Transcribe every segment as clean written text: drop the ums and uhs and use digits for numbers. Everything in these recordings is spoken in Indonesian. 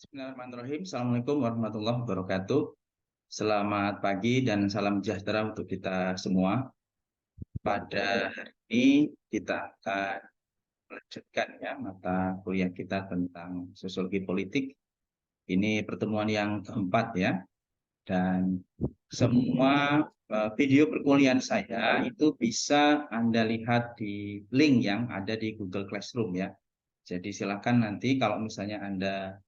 Bismillahirrahmanirrahim. Assalamualaikum warahmatullahi wabarakatuh. Selamat pagi dan salam sejahtera untuk kita semua. Pada hari ini kita akan melanjutkan ya mata kuliah kita tentang sosiologi politik. Ini pertemuan yang keempat ya. Dan semua video perkuliahan saya itu bisa Anda lihat di link yang ada di Google Classroom ya. Jadi silakan nanti kalau misalnya Anda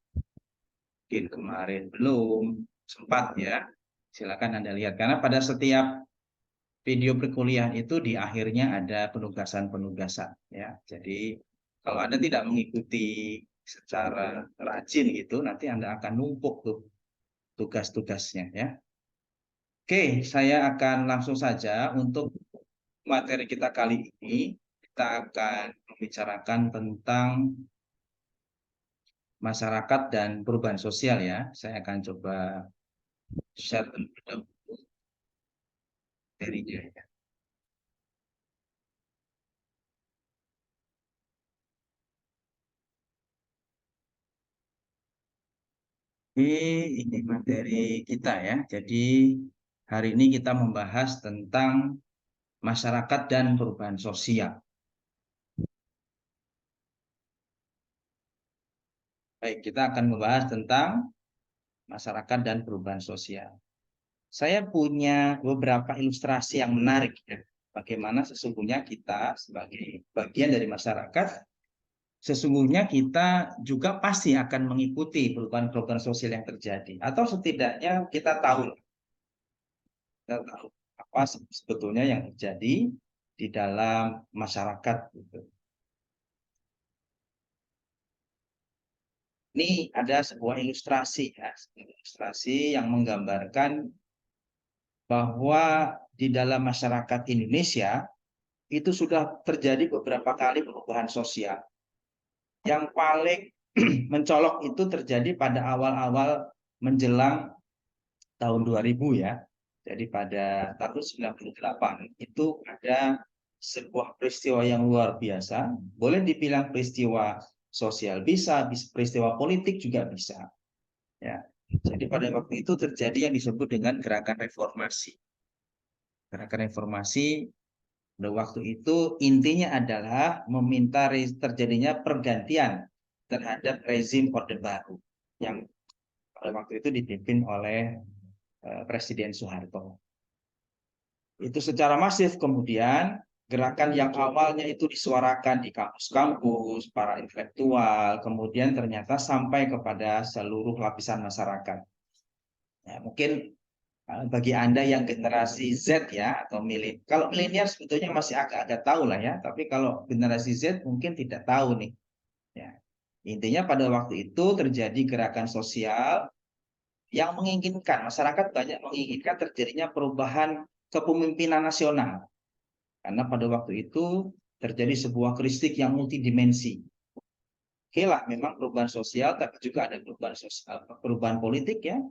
mungkin kemarin belum sempat ya, silakan Anda lihat. Karena pada setiap video perkuliahan itu di akhirnya ada penugasan-penugasan ya. Jadi kalau Anda tidak mengikuti secara rajin gitu, nanti Anda akan numpuk tuh tugas-tugasnya ya. Oke, saya akan langsung saja untuk materi kita kali ini. Kita akan membicarakan tentang masyarakat dan perubahan sosial ya. Saya akan coba share terlebih dahulu materinya ya. Ini materi kita ya. Jadi hari ini kita membahas tentang masyarakat dan perubahan sosial. Baik, kita akan membahas tentang masyarakat dan perubahan sosial. Saya punya beberapa ilustrasi yang menarik ya. Bagaimana sesungguhnya kita sebagai bagian dari masyarakat, sesungguhnya kita juga pasti akan mengikuti perubahan-perubahan sosial yang terjadi. Atau setidaknya kita tahu apa sebetulnya yang terjadi di dalam masyarakat. Gitu. Ini ada sebuah ilustrasi, ya, ilustrasi yang menggambarkan bahwa di dalam masyarakat Indonesia itu sudah terjadi beberapa kali perubahan sosial. Yang paling mencolok itu terjadi pada awal-awal menjelang tahun 2000 ya. Jadi pada tahun 98 itu ada sebuah peristiwa yang luar biasa. Boleh dibilang peristiwa sosial bisa, peristiwa politik juga bisa. Ya. Jadi pada waktu itu terjadi yang disebut dengan gerakan reformasi. Gerakan reformasi pada waktu itu intinya adalah meminta terjadinya pergantian terhadap rezim Orde Baru yang pada waktu itu dipimpin oleh Presiden Soeharto. Itu secara masif kemudian gerakan yang awalnya itu disuarakan di kampus-kampus, para intelektual, kemudian ternyata sampai kepada seluruh lapisan masyarakat. Ya, mungkin bagi Anda yang generasi Z ya atau kalau milenial sebetulnya masih agak-agak tahu lah ya, tapi kalau generasi Z mungkin tidak tahu nih. Ya. Intinya pada waktu itu terjadi gerakan sosial yang menginginkan masyarakat banyak menginginkan terjadinya perubahan kepemimpinan nasional. Karena pada waktu itu terjadi sebuah kristik yang multidimensi. Oke lah, memang perubahan sosial, tapi juga ada perubahan sosial, perubahan politik ya.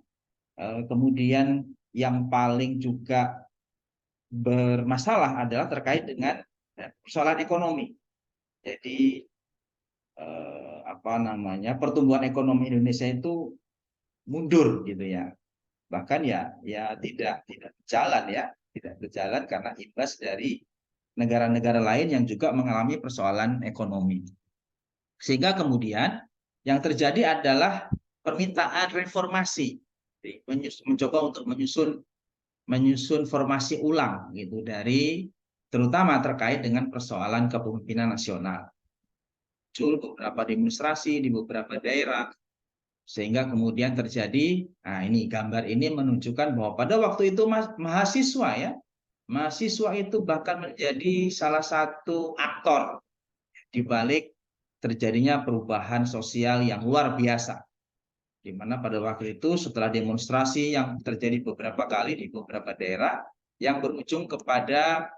Kemudian yang paling juga bermasalah adalah terkait dengan persoalan ekonomi. Jadi pertumbuhan ekonomi Indonesia itu mundur gitu ya. Bahkan ya tidak berjalan ya, tidak berjalan karena imbas dari negara-negara lain yang juga mengalami persoalan ekonomi. Sehingga kemudian yang terjadi adalah permintaan reformasi, mencoba untuk menyusun formasi ulang gitu dari terutama terkait dengan persoalan kepemimpinan nasional. Muncul beberapa demonstrasi di beberapa daerah sehingga kemudian terjadi, nah ini gambar ini menunjukkan bahwa pada waktu itu mahasiswa ya, mahasiswa itu bahkan menjadi salah satu aktor di balik terjadinya perubahan sosial yang luar biasa. Di mana pada waktu itu setelah demonstrasi yang terjadi beberapa kali di beberapa daerah yang berujung kepada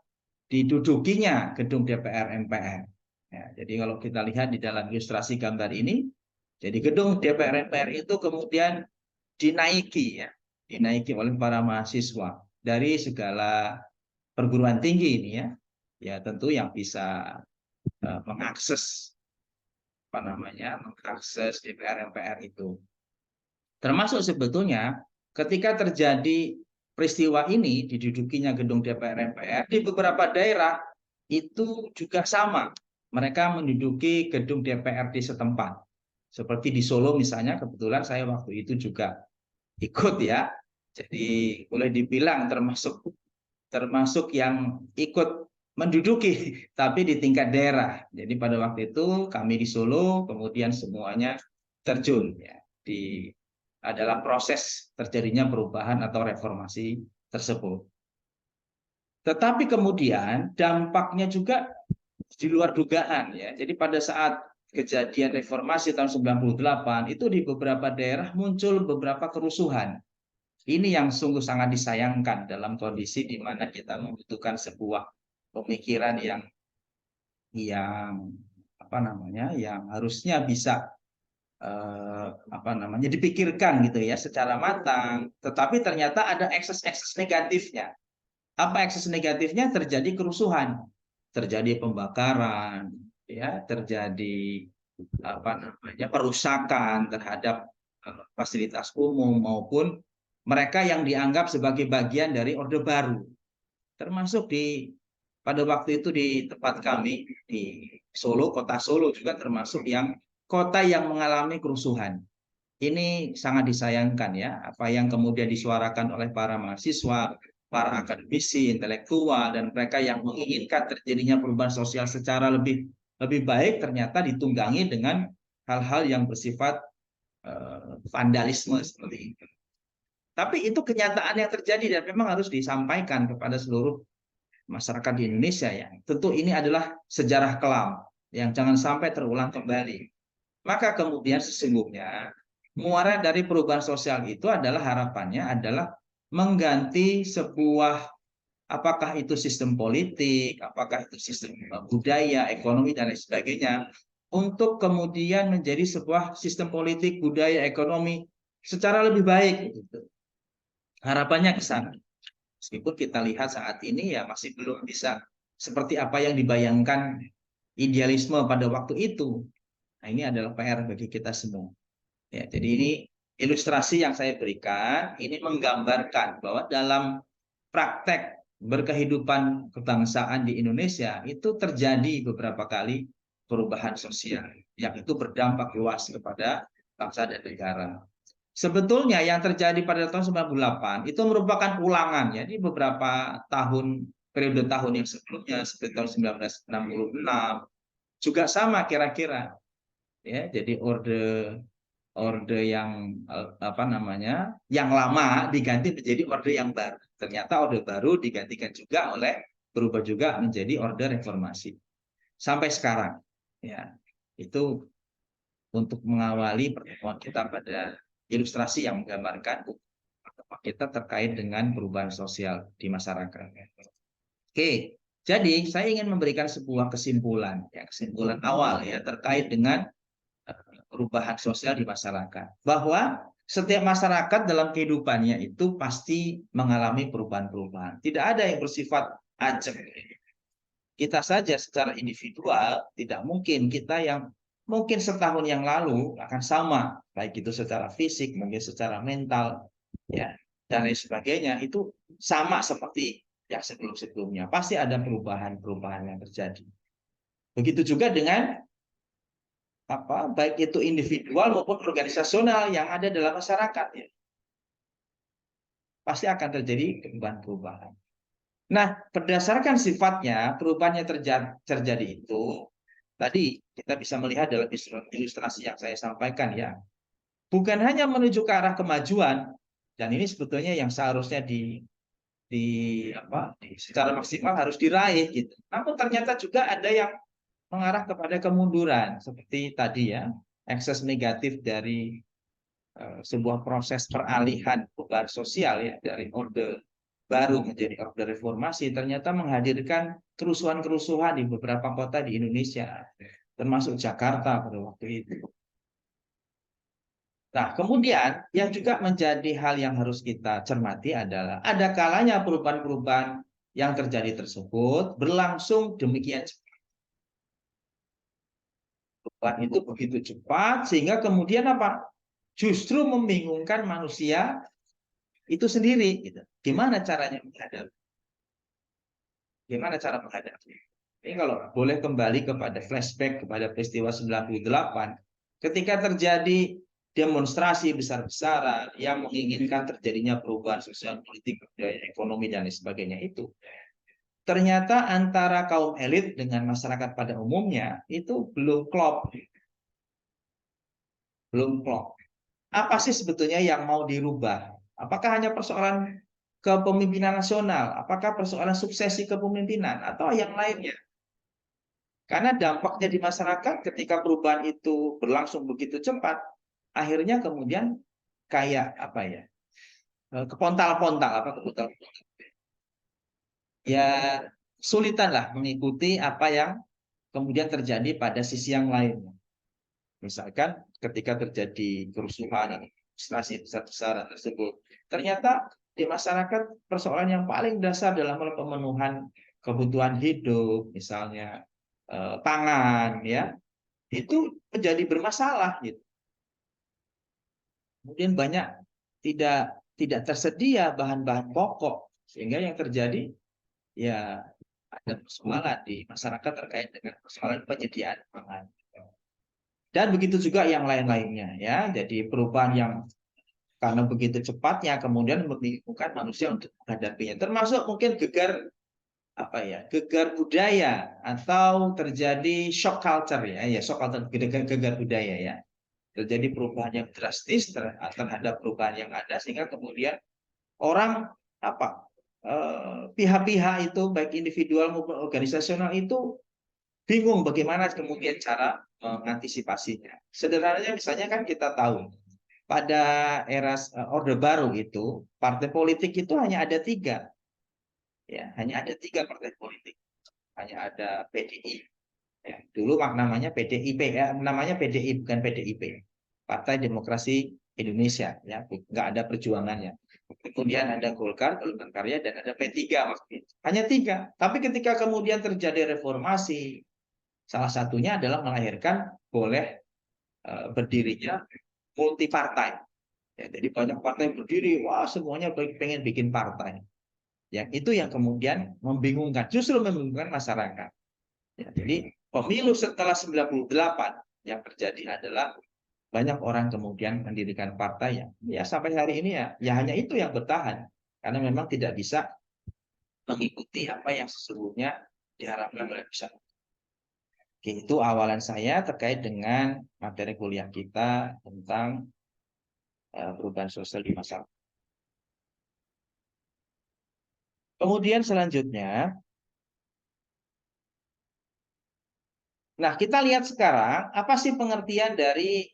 didudukinya gedung DPR MPR. Ya, jadi kalau kita lihat di dalam ilustrasi gambar ini, jadi gedung DPR MPR itu kemudian dinaiki ya, dinaiki oleh para mahasiswa dari segala perguruan tinggi ini ya. Ya tentu yang bisa mengakses mengakses DPR MPR itu. Termasuk sebetulnya ketika terjadi peristiwa ini didudukinya gedung DPR MPR di beberapa daerah itu juga sama. Mereka menduduki gedung DPRD setempat. Seperti di Solo misalnya, kebetulan saya waktu itu juga ikut ya. Jadi boleh dibilang termasuk termasuk yang ikut menduduki tapi di tingkat daerah. Jadi pada waktu itu kami di Solo kemudian semuanya terjun ya di adalah proses terjadinya perubahan atau reformasi tersebut. Tetapi kemudian dampaknya juga di luar dugaan ya. Jadi pada saat kejadian reformasi tahun 98 itu di beberapa daerah muncul beberapa kerusuhan. Ini yang sungguh sangat disayangkan dalam kondisi di mana kita membutuhkan sebuah pemikiran yang apa namanya, yang harusnya bisa apa namanya dipikirkan gitu ya secara matang, tetapi ternyata ada ekses-ekses negatifnya. Apa ekses negatifnya? Terjadi kerusuhan, terjadi pembakaran, ya, terjadi apa namanya perusakan terhadap fasilitas umum maupun mereka yang dianggap sebagai bagian dari Orde Baru, termasuk pada waktu itu di tempat kami di Solo, kota Solo juga termasuk yang kota yang mengalami kerusuhan. Ini sangat disayangkan ya, apa yang kemudian disuarakan oleh para mahasiswa, para akademisi, intelektual, dan mereka yang menginginkan terjadinya perubahan sosial secara lebih lebih baik ternyata ditunggangi dengan hal-hal yang bersifat vandalisme seperti itu. Tapi itu kenyataan yang terjadi dan memang harus disampaikan kepada seluruh masyarakat di Indonesia ya. Tentu ini adalah sejarah kelam yang jangan sampai terulang kembali. Maka kemudian sesungguhnya muara dari perubahan sosial itu adalah harapannya adalah mengganti sebuah apakah itu sistem politik, apakah itu sistem budaya, ekonomi dan lain sebagainya untuk kemudian menjadi sebuah sistem politik, budaya, ekonomi secara lebih baik gitu. Harapannya ke sana. Meskipun kita lihat saat ini ya masih belum bisa seperti apa yang dibayangkan idealisme pada waktu itu. Nah, ini adalah PR bagi kita semua. Ya, jadi ini ilustrasi yang saya berikan ini menggambarkan bahwa dalam praktek berkehidupan kebangsaan di Indonesia itu terjadi beberapa kali perubahan sosial yang itu berdampak luas kepada bangsa dan negara. Sebetulnya yang terjadi pada tahun 98 itu merupakan ulangan ya di beberapa tahun periode tahun yang sebelumnya seperti tahun 1966 juga sama kira-kira ya. Jadi orde orde yang apa namanya yang lama diganti menjadi orde yang baru. Ternyata orde baru digantikan juga oleh berubah juga menjadi orde reformasi sampai sekarang ya. Itu untuk mengawali pertemuan kita pada ilustrasi yang menggambarkan kita terkait dengan perubahan sosial di masyarakat. Oke, jadi saya ingin memberikan sebuah kesimpulan, ya, kesimpulan awal ya terkait dengan perubahan sosial di masyarakat. Bahwa setiap masyarakat dalam kehidupannya itu pasti mengalami perubahan-perubahan. Tidak ada yang bersifat ajak. Kita saja secara individual tidak mungkin kita yang mungkin setahun yang lalu akan sama, baik itu secara fisik, mungkin secara mental, ya, dan lain sebagainya itu sama seperti yang sebelum-sebelumnya. Pasti ada perubahan-perubahan yang terjadi. Begitu juga dengan apa, baik itu individual maupun organisasional yang ada dalam masyarakat, ya, pasti akan terjadi perubahan-perubahan. Nah, berdasarkan sifatnya perubahan yang terjadi itu, tadi kita bisa melihat dalam ilustrasi yang saya sampaikan ya, bukan hanya menuju ke arah kemajuan, dan ini sebetulnya yang seharusnya secara maksimal harus diraih gitu. Namun ternyata juga ada yang mengarah kepada kemunduran seperti tadi ya, ekses negatif dari sebuah proses peralihan perubahan sosial ya dari orde baru menjadi orde reformasi ternyata menghadirkan kerusuhan-kerusuhan di beberapa kota di Indonesia, termasuk Jakarta pada waktu itu. Nah, kemudian yang juga menjadi hal yang harus kita cermati adalah ada kalanya perubahan-perubahan yang terjadi tersebut berlangsung demikian cepat. Perubahan itu begitu cepat sehingga kemudian apa? justru membingungkan manusia itu sendiri. Gitu. Gimana caranya menghadapi? Gimana cara menghadapi? Ini kalau boleh kembali kepada flashback kepada peristiwa 98, ketika terjadi demonstrasi besar-besaran yang menginginkan terjadinya perubahan sosial, politik, budaya, ekonomi, dan lain sebagainya itu, ternyata antara kaum elit dengan masyarakat pada umumnya itu belum klop. Belum klop. Apa sih sebetulnya yang mau dirubah? Apakah hanya persoalan kepemimpinan nasional? Apakah persoalan suksesi kepemimpinan? Atau yang lainnya? Karena dampaknya di masyarakat ketika perubahan itu berlangsung begitu cepat, akhirnya kemudian kayak apa ya, kepontal-pontal, apa kepontal, ya sulitan lah mengikuti apa yang kemudian terjadi pada sisi yang lainnya. Misalkan ketika terjadi kerusuhan, demonstrasi besar-besaran tersebut, ternyata di masyarakat persoalan yang paling dasar dalam pemenuhan kebutuhan hidup, misalnya pangan, ya itu menjadi bermasalah. Gitu. Kemudian banyak tidak tersedia bahan-bahan pokok, sehingga yang terjadi ya ada persoalan di masyarakat terkait dengan persoalan penyediaan pangan. Dan begitu juga yang lain-lainnya, ya. Jadi perubahan yang karena begitu cepatnya kemudian membingungkan manusia untuk menghadapinya. Termasuk mungkin gegar apa ya, gegar budaya atau terjadi shock culture, ya shock culture, gegar budaya, ya. Terjadi perubahan yang drastis terhadap perubahan yang ada, sehingga kemudian orang apa, pihak-pihak itu baik individual maupun organisasional itu bingung bagaimana kemudian cara mengantisipasinya. Sederhananya misalnya kan kita tahu pada era Orde Baru itu partai politik itu hanya ada tiga, ya hanya ada tiga partai politik, hanya ada PDI, ya. Dulu namanya PDIP, ya, namanya PDI bukan PDIP, Partai Demokrasi Indonesia, ya nggak ada perjuangannya. Kemudian ada Golkar, Golkar Karya, dan ada P3 waktu itu. Hanya tiga. Tapi ketika kemudian terjadi reformasi, salah satunya adalah melahirkan boleh berdirinya multi partai. Ya, jadi banyak partai berdiri, wah semuanya pengen bikin partai. Ya, itu yang kemudian membingungkan, justru membingungkan masyarakat. Ya, jadi pemilu setelah 98 yang terjadi adalah banyak orang kemudian mendirikan partai yang ya sampai hari ini ya hanya itu yang bertahan, karena memang tidak bisa mengikuti apa yang sesungguhnya diharapkan oleh masyarakat. Itu awalan saya terkait dengan materi kuliah kita tentang perubahan sosial di masyarakat. Kemudian selanjutnya, nah kita lihat sekarang apa sih pengertian dari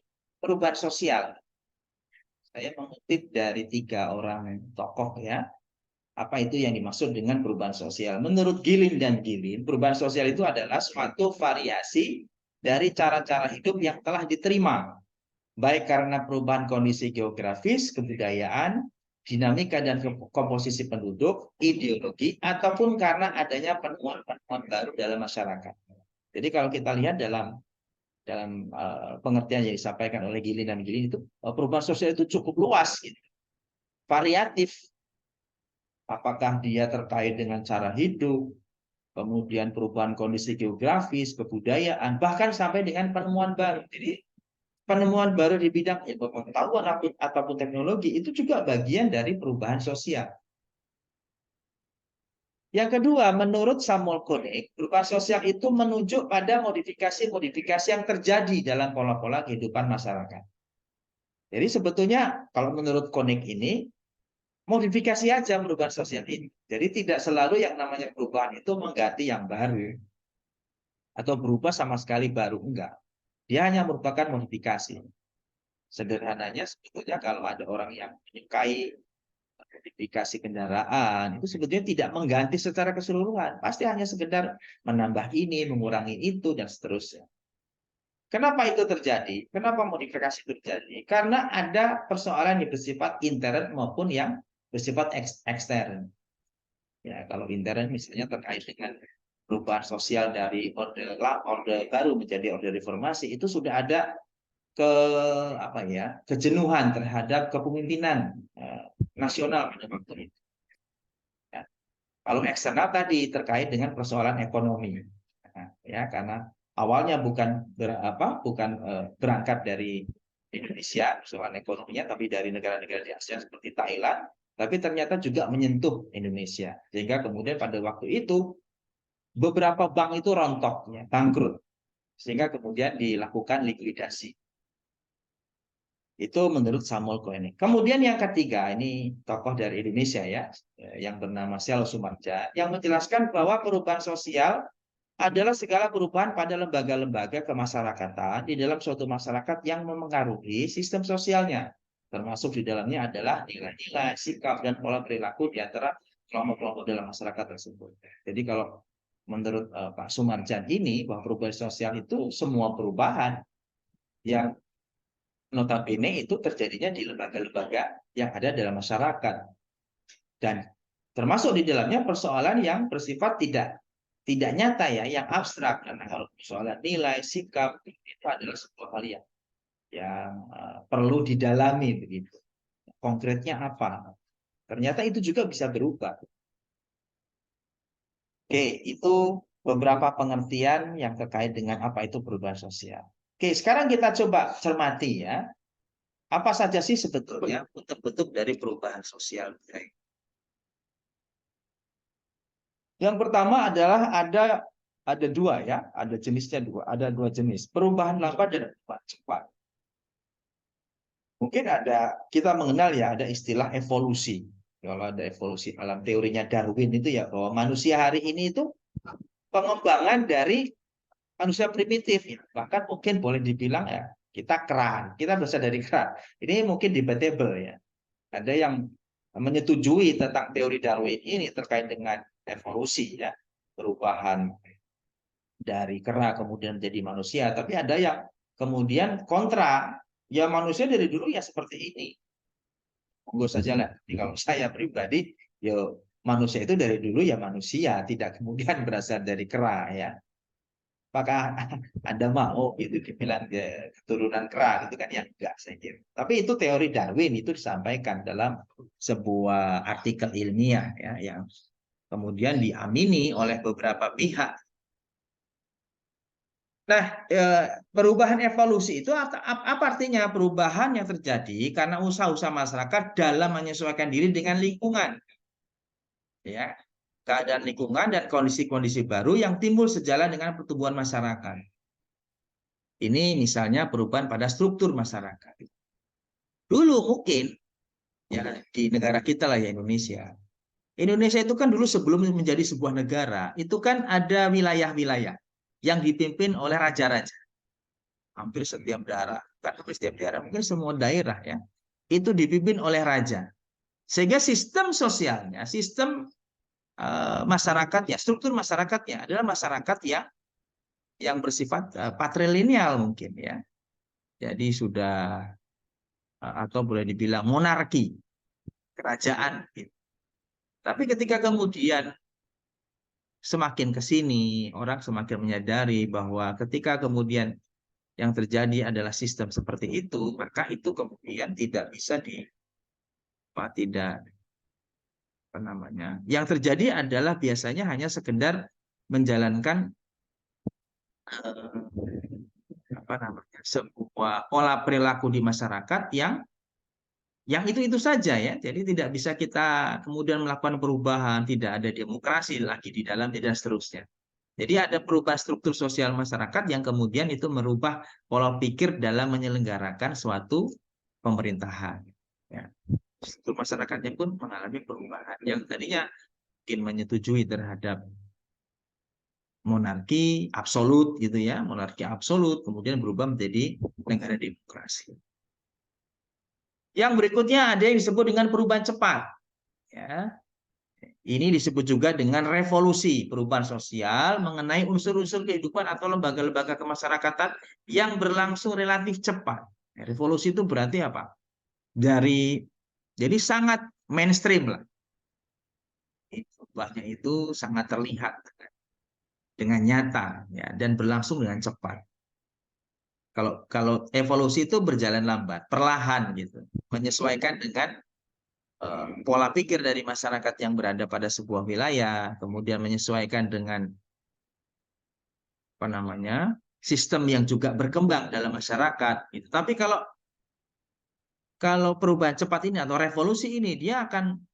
perubahan sosial. Saya mengutip dari 3 orang tokoh, ya. Apa itu yang dimaksud dengan perubahan sosial? Menurut Gilin dan Gilin, perubahan sosial itu adalah suatu variasi dari cara-cara hidup yang telah diterima, baik karena perubahan kondisi geografis, kebudayaan, dinamika dan komposisi penduduk, ideologi, ataupun karena adanya penemuan-penemuan baru dalam masyarakat. Jadi kalau kita lihat dalam pengertian yang disampaikan oleh Gilin dan Gilin itu, perubahan sosial itu cukup luas, gitu. Variatif. Apakah dia terkait dengan cara hidup, kemudian perubahan kondisi geografis, kebudayaan, bahkan sampai dengan penemuan baru. Jadi penemuan baru di bidang pengetahuan ataupun teknologi itu juga bagian dari perubahan sosial. Yang kedua, menurut Samuel Koenig, perubahan sosial itu menunjuk pada modifikasi-modifikasi yang terjadi dalam pola-pola kehidupan masyarakat. Jadi sebetulnya kalau menurut Koenig ini, modifikasi aja perubahan sosial ini. Jadi tidak selalu yang namanya perubahan itu mengganti yang baru atau berubah sama sekali baru, enggak. Dia hanya merupakan modifikasi. Sederhananya sebetulnya kalau ada orang yang menyukai modifikasi kendaraan, itu sebetulnya tidak mengganti secara keseluruhan. Pasti hanya sekedar menambah ini, mengurangi itu, dan seterusnya. Kenapa itu terjadi? Kenapa modifikasi terjadi? Karena ada persoalan yang bersifat intern maupun yang bersifat ekstern. Ya, kalau intern misalnya terkait dengan perubahan sosial dari orde baru menjadi orde reformasi, itu sudah ada ke apa ya, kejenuhan terhadap kepemimpinan nasional pada waktu itu. Ya. Kalau eksternal tadi terkait dengan persoalan ekonomi, nah, ya karena awalnya bukan berangkat dari Indonesia persoalan ekonominya, tapi dari negara-negara di Asia seperti Thailand, tapi ternyata juga menyentuh Indonesia, sehingga kemudian pada waktu itu beberapa bank itu rontok, ya, bangkrut, sehingga kemudian dilakukan likuidasi. Itu menurut Samuel Koenig. Kemudian yang ketiga, ini tokoh dari Indonesia ya, yang bernama Sel Sumarja, yang menjelaskan bahwa perubahan sosial adalah segala perubahan pada lembaga-lembaga kemasyarakatan di dalam suatu masyarakat yang memengaruhi sistem sosialnya. Termasuk di dalamnya adalah nilai-nilai, sikap, dan pola perilaku di antara kelompok-kelompok dalam masyarakat tersebut. Jadi kalau menurut Pak Sumarjan ini, bahwa perubahan sosial itu semua perubahan yang notabene itu terjadinya di lembaga-lembaga yang ada dalam masyarakat, dan termasuk di dalamnya persoalan yang bersifat tidak nyata ya, yang abstrak. Karena kalau persoalan nilai, sikap itu adalah sebuah hal yang perlu didalami begitu. Konkretnya apa? Ternyata itu juga bisa berubah. Oke, itu beberapa pengertian yang terkait dengan apa itu perubahan sosial. Oke, sekarang kita coba cermati ya. Apa saja sih sebetulnya bentuk-bentuk dari perubahan sosial? Yang pertama adalah ada dua ya, ada jenisnya dua, ada dua jenis, perubahan lambat dan perubahan cepat. Mungkin kita mengenal ya, ada istilah evolusi. Kalau ada evolusi dalam teorinya Darwin itu ya, bahwa manusia hari ini itu pengembangan dari manusia primitif ya. Bahkan mungkin boleh dibilang ya, kita berasal dari keran. Ini mungkin debatable ya. Ada yang menyetujui tentang teori Darwin ini terkait dengan evolusi ya, perubahan dari kera kemudian jadi manusia. Tapi ada yang kemudian kontra, ya manusia dari dulu ya seperti ini. Monggo saja lah. Jadi kalau saya pribadi, ya manusia itu dari dulu ya manusia, tidak kemudian berasal dari kera ya. Apakah Anda mau itu dibilang keturunan kera itu kan ya enggak saya kira. Tapi itu teori Darwin itu disampaikan dalam sebuah artikel ilmiah ya, yang kemudian diamini oleh beberapa pihak. Nah, perubahan evolusi itu apa artinya? Perubahan yang terjadi karena usaha-usaha masyarakat dalam menyesuaikan diri dengan lingkungan, ya, keadaan lingkungan dan kondisi-kondisi baru yang timbul sejalan dengan pertumbuhan masyarakat. Ini misalnya perubahan pada struktur masyarakat. Dulu mungkin ya di negara kita lah ya, Indonesia. Indonesia itu kan dulu sebelum menjadi sebuah negara, itu kan ada wilayah-wilayah yang dipimpin oleh raja-raja. Hampir setiap daerah, bukan hampir setiap daerah, mungkin semua daerah ya, itu dipimpin oleh raja. Sehingga sistem sosialnya, sistem masyarakatnya, struktur masyarakatnya adalah masyarakat yang bersifat patrilineal mungkin ya. Jadi sudah atau boleh dibilang monarki, kerajaan. Gitu. Tapi ketika kemudian semakin ke sini, orang semakin menyadari bahwa ketika kemudian yang terjadi adalah sistem seperti itu, maka itu kemudian tidak bisa tidak apa namanya. Yang terjadi adalah biasanya hanya sekedar menjalankan apa namanya, sebuah pola perilaku di masyarakat yang itu saja ya. Jadi tidak bisa kita kemudian melakukan perubahan, tidak ada demokrasi lagi di dalam, tidak seterusnya. Jadi ada perubahan struktur sosial masyarakat yang kemudian itu merubah pola pikir dalam menyelenggarakan suatu pemerintahan. Ya. Struktur masyarakatnya pun mengalami perubahan. Yang tadinya mungkin menyetujui terhadap monarki absolut gitu ya, monarki absolut kemudian berubah menjadi negara demokrasi. Yang berikutnya ada yang disebut dengan perubahan cepat. Ya. Ini disebut juga dengan revolusi, perubahan sosial mengenai unsur-unsur kehidupan atau lembaga-lembaga kemasyarakatan yang berlangsung relatif cepat. Revolusi itu berarti apa? Jadi sangat mainstream lah. Perubahannya itu sangat terlihat dengan nyata ya, dan berlangsung dengan cepat. Kalau evolusi itu berjalan lambat, perlahan gitu, menyesuaikan dengan pola pikir dari masyarakat yang berada pada sebuah wilayah, kemudian menyesuaikan dengan apa namanya sistem yang juga berkembang dalam masyarakat. Gitu. Tapi kalau perubahan cepat ini atau revolusi ini, dia akan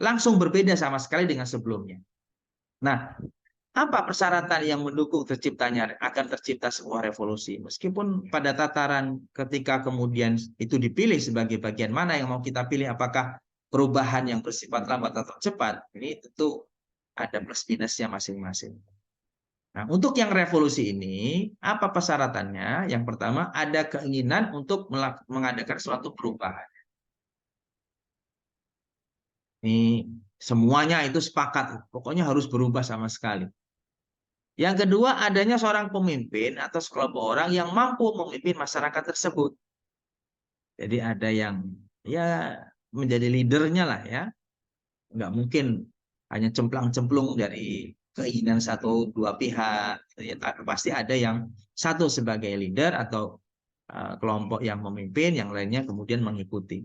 langsung berbeda sama sekali dengan sebelumnya. Nah, apa persyaratan yang mendukung akan tercipta sebuah revolusi? Meskipun pada tataran ketika kemudian itu dipilih sebagai bagian mana yang mau kita pilih, apakah perubahan yang bersifat lambat atau cepat, ini tentu ada plus minusnya masing-masing. Nah, untuk yang revolusi ini, apa persyaratannya? Yang pertama, ada keinginan untuk mengadakan suatu perubahan. Ini semuanya itu sepakat, pokoknya harus berubah sama sekali. Yang kedua, adanya seorang pemimpin atau sekelompok orang yang mampu memimpin masyarakat tersebut. Jadi ada yang ya menjadi leadernya lah ya. Nggak mungkin hanya cemplang-cemplung dari keinginan satu dua pihak. Ya, tapi pasti ada yang satu sebagai leader atau kelompok yang memimpin, yang lainnya kemudian mengikuti.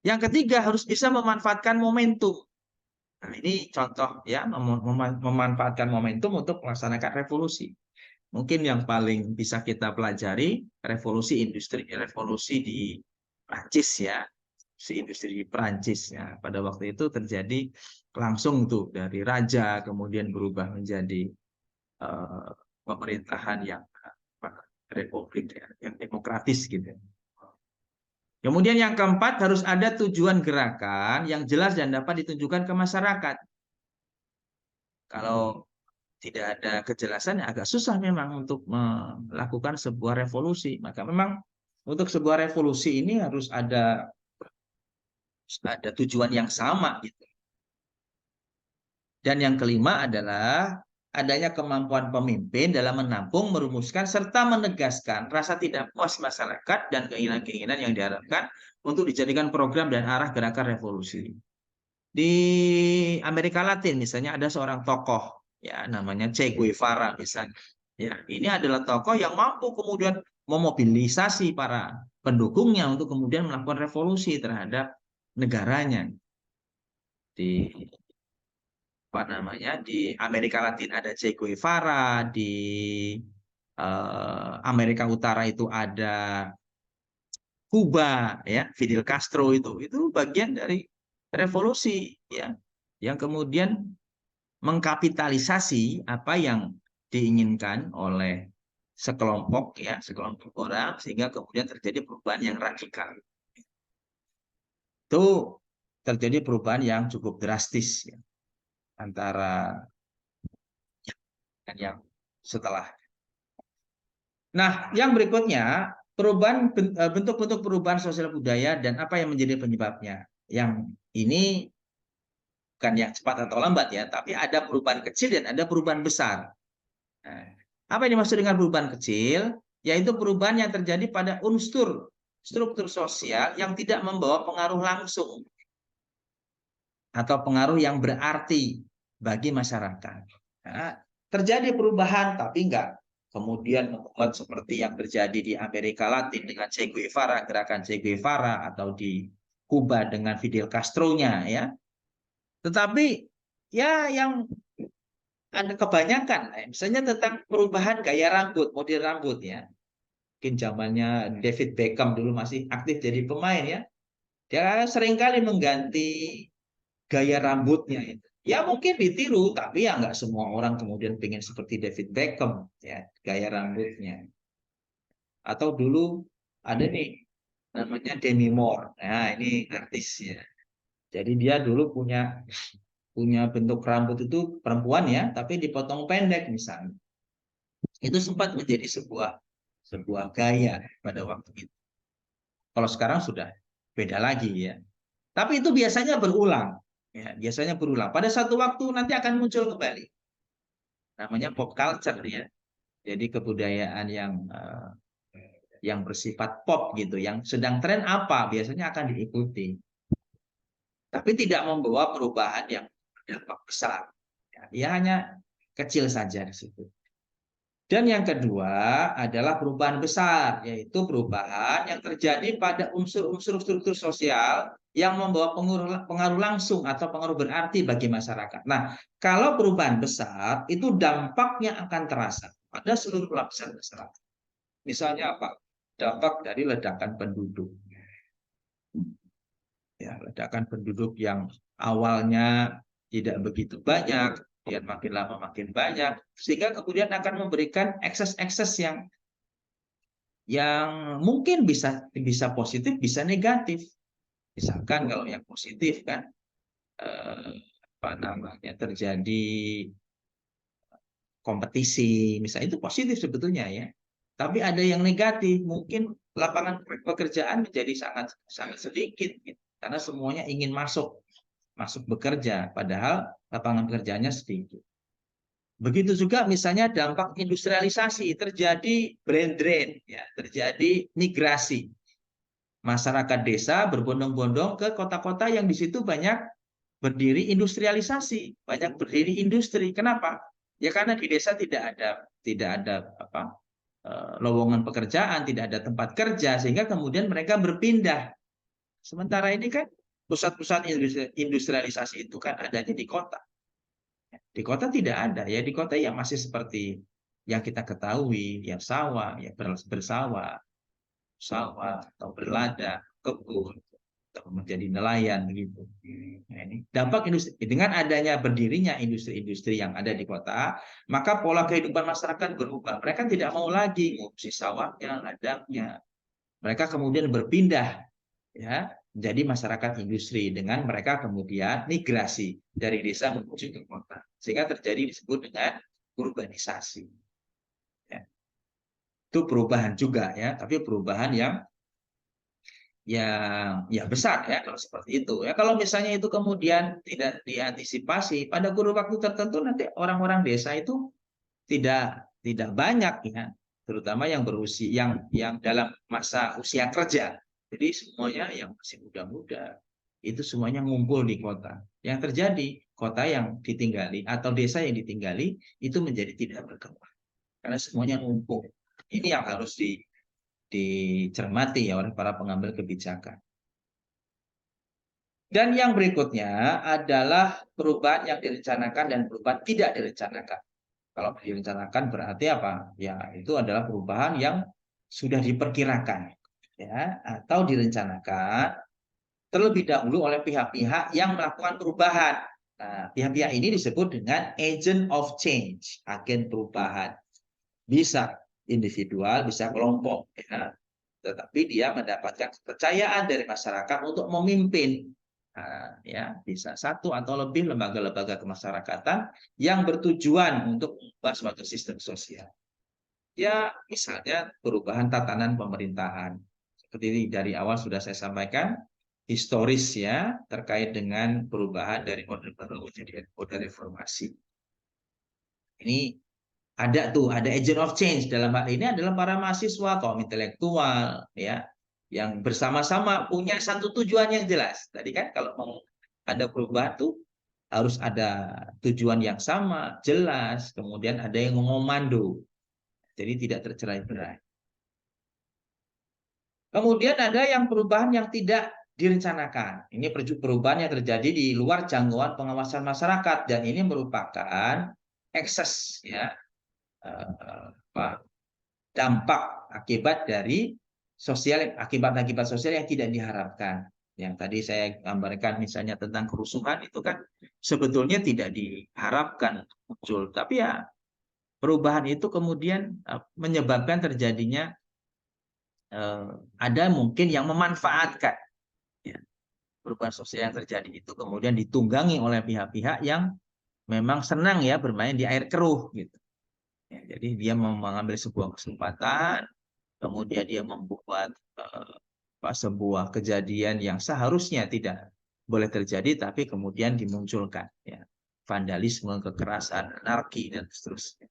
Yang ketiga harus bisa memanfaatkan momentum. Nah, ini contoh ya, memanfaatkan momentum untuk melaksanakan revolusi. Mungkin yang paling bisa kita pelajari revolusi industri, revolusi di Prancis ya, si industri di Prancis ya. Pada waktu itu terjadi langsung tuh dari raja kemudian berubah menjadi pemerintahan yang republik ya, yang demokratis gitu. Kemudian yang keempat harus ada tujuan gerakan yang jelas dan dapat ditunjukkan ke masyarakat. Kalau tidak ada kejelasan agak susah memang untuk melakukan sebuah revolusi. Maka memang untuk sebuah revolusi ini harus ada tujuan yang sama gitu. Dan yang kelima adalah adanya kemampuan pemimpin dalam menampung, merumuskan, serta menegaskan rasa tidak puas masyarakat dan keinginan-keinginan yang diharapkan untuk dijadikan program dan arah gerakan revolusi. Di Amerika Latin misalnya ada seorang tokoh ya namanya Che Guevara misalnya. Ya, ini adalah tokoh yang mampu kemudian memobilisasi para pendukungnya untuk kemudian melakukan revolusi terhadap negaranya. Di apa namanya di Amerika Latin ada Che Guevara, di Amerika Utara itu ada Kuba ya, Fidel Castro itu bagian dari revolusi ya yang kemudian mengkapitalisasi apa yang diinginkan oleh sekelompok orang sehingga kemudian terjadi perubahan yang radikal. Itu terjadi perubahan yang cukup drastis ya, antara yang setelah. Nah, yang berikutnya bentuk-bentuk perubahan sosial budaya dan apa yang menjadi penyebabnya. Yang ini bukan yang cepat atau lambat ya, tapi ada perubahan kecil dan ada perubahan besar. Nah, apa yang dimaksud dengan perubahan kecil? Yaitu perubahan yang terjadi pada struktur sosial yang tidak membawa pengaruh langsung atau pengaruh yang berarti bagi masyarakat. Nah, terjadi perubahan tapi enggak kemudian membuat seperti yang terjadi di Amerika Latin dengan Che Guevara, gerakan Che Guevara, atau di Kuba dengan Fidel Castro-nya ya. Tetapi ya yang ada kebanyakan, misalnya tentang perubahan gaya rambut, model rambut ya. Mungkin zamannya David Beckham dulu masih aktif jadi pemain ya. Dia seringkali mengganti gaya rambutnya itu. Ya mungkin ditiru, tapi ya nggak semua orang kemudian pengen seperti David Beckham ya gaya rambutnya. Atau dulu ada nih namanya Demi Moore. Nah ini artis ya. Jadi dia dulu punya punya bentuk rambut itu perempuan ya, tapi dipotong pendek misalnya. Itu sempat menjadi sebuah gaya pada waktu itu. Kalau sekarang sudah beda lagi ya. Tapi itu biasanya berulang. Ya, biasanya berulang. Pada satu waktu nanti akan muncul kembali. Namanya pop culture ya. Jadi kebudayaan yang bersifat pop gitu, yang sedang tren apa biasanya akan diikuti. Tapi tidak membawa perubahan yang berdampak besar. Ya, hanya kecil saja di situ. Dan yang kedua adalah perubahan besar, yaitu perubahan yang terjadi pada unsur-unsur struktur sosial yang membawa pengaruh langsung atau pengaruh berarti bagi masyarakat. Nah, kalau perubahan besar itu dampaknya akan terasa pada seluruh lapisan masyarakat. Misalnya apa? Dampak dari ledakan penduduk. Ya, ledakan penduduk yang awalnya tidak begitu banyak, kemudian makin lama makin banyak, sehingga kemudian akan memberikan ekses-ekses yang mungkin bisa positif, bisa negatif. Misalkan kalau yang positif kan apa namanya terjadi kompetisi, misalnya itu positif sebetulnya ya. Tapi ada yang negatif, mungkin lapangan pekerjaan menjadi sangat sangat sedikit gitu. Karena semuanya ingin masuk bekerja, padahal lapangan pekerjaannya sedikit. Begitu juga misalnya dampak industrialisasi, terjadi brain drain, ya, terjadi migrasi. Masyarakat desa berbondong-bondong ke kota-kota yang di situ banyak berdiri industrialisasi, banyak berdiri industri. Kenapa? Ya karena di desa tidak ada apa lowongan pekerjaan, tidak ada tempat kerja, sehingga kemudian mereka berpindah. Sementara ini kan pusat-pusat industrialisasi itu kan adanya di kota. Di kota tidak ada, ya di kota ya masih seperti yang kita ketahui, ya sawah, ya bersawah, sawah atau berladang, kebun, atau menjadi nelayan begitu. Nah, ini dampak industri dengan adanya berdirinya industri-industri yang ada di kota, maka pola kehidupan masyarakat berubah. Mereka tidak mau lagi ngurus sawahnya, ladangnya. Mereka kemudian berpindah ya jadi masyarakat industri dengan mereka kemudian migrasi dari desa menuju ke kota sehingga terjadi disebut dengan urbanisasi ya. Itu perubahan juga ya tapi perubahan yang besar ya kalau seperti itu ya kalau misalnya itu kemudian tidak diantisipasi pada kurun waktu tertentu nanti orang-orang desa itu tidak banyak ya terutama yang berusia yang dalam masa usia kerja. Jadi semuanya yang masih muda-muda itu semuanya ngumpul di kota. Yang terjadi kota yang ditinggali atau desa yang ditinggali itu menjadi tidak berkembang karena semuanya ngumpul. Ini yang harus dicermati ya oleh para pengambil kebijakan. Dan yang berikutnya adalah perubahan yang direncanakan dan perubahan tidak direncanakan. Kalau direncanakan berarti apa? Ya, itu adalah perubahan yang sudah diperkirakan ya atau direncanakan terlebih dahulu oleh pihak-pihak yang melakukan perubahan. Nah, pihak-pihak ini disebut dengan agent of change, agen perubahan. Bisa individual, bisa kelompok ya. Tetapi dia mendapatkan kepercayaan dari masyarakat untuk memimpin. Nah, ya, bisa satu atau lebih lembaga-lembaga kemasyarakatan yang bertujuan untuk mengubah suatu sistem sosial. Ya, misalnya perubahan tatanan pemerintahan. Seperti dari awal sudah saya sampaikan, historis ya, terkait dengan perubahan dari Orde Baru menjadi Orde Reformasi. Ini ada agent of change dalam hal ini adalah para mahasiswa kaum intelektual ya yang bersama-sama punya satu tujuan yang jelas. Tadi kan kalau mau ada perubahan tuh harus ada tujuan yang sama, jelas, kemudian ada yang mengomando. Jadi tidak tercerai-berai. Kemudian ada yang perubahan yang tidak direncanakan. Ini perubahan yang terjadi di luar jangkauan pengawasan masyarakat dan ini merupakan ekses ya dampak akibat dari akibat-akibat sosial yang tidak diharapkan. Yang tadi saya gambarkan misalnya tentang kerusuhan itu kan sebetulnya tidak diharapkan muncul, tapi ya perubahan itu kemudian menyebabkan terjadinya ada mungkin yang memanfaatkan ya, perubahan sosial yang terjadi itu kemudian ditunggangi oleh pihak-pihak yang memang senang ya bermain di air keruh gitu. Ya, jadi dia mengambil sebuah kesempatan kemudian dia membuat sebuah kejadian yang seharusnya tidak boleh terjadi tapi kemudian dimunculkan ya vandalisme, kekerasan, anarki dan seterusnya.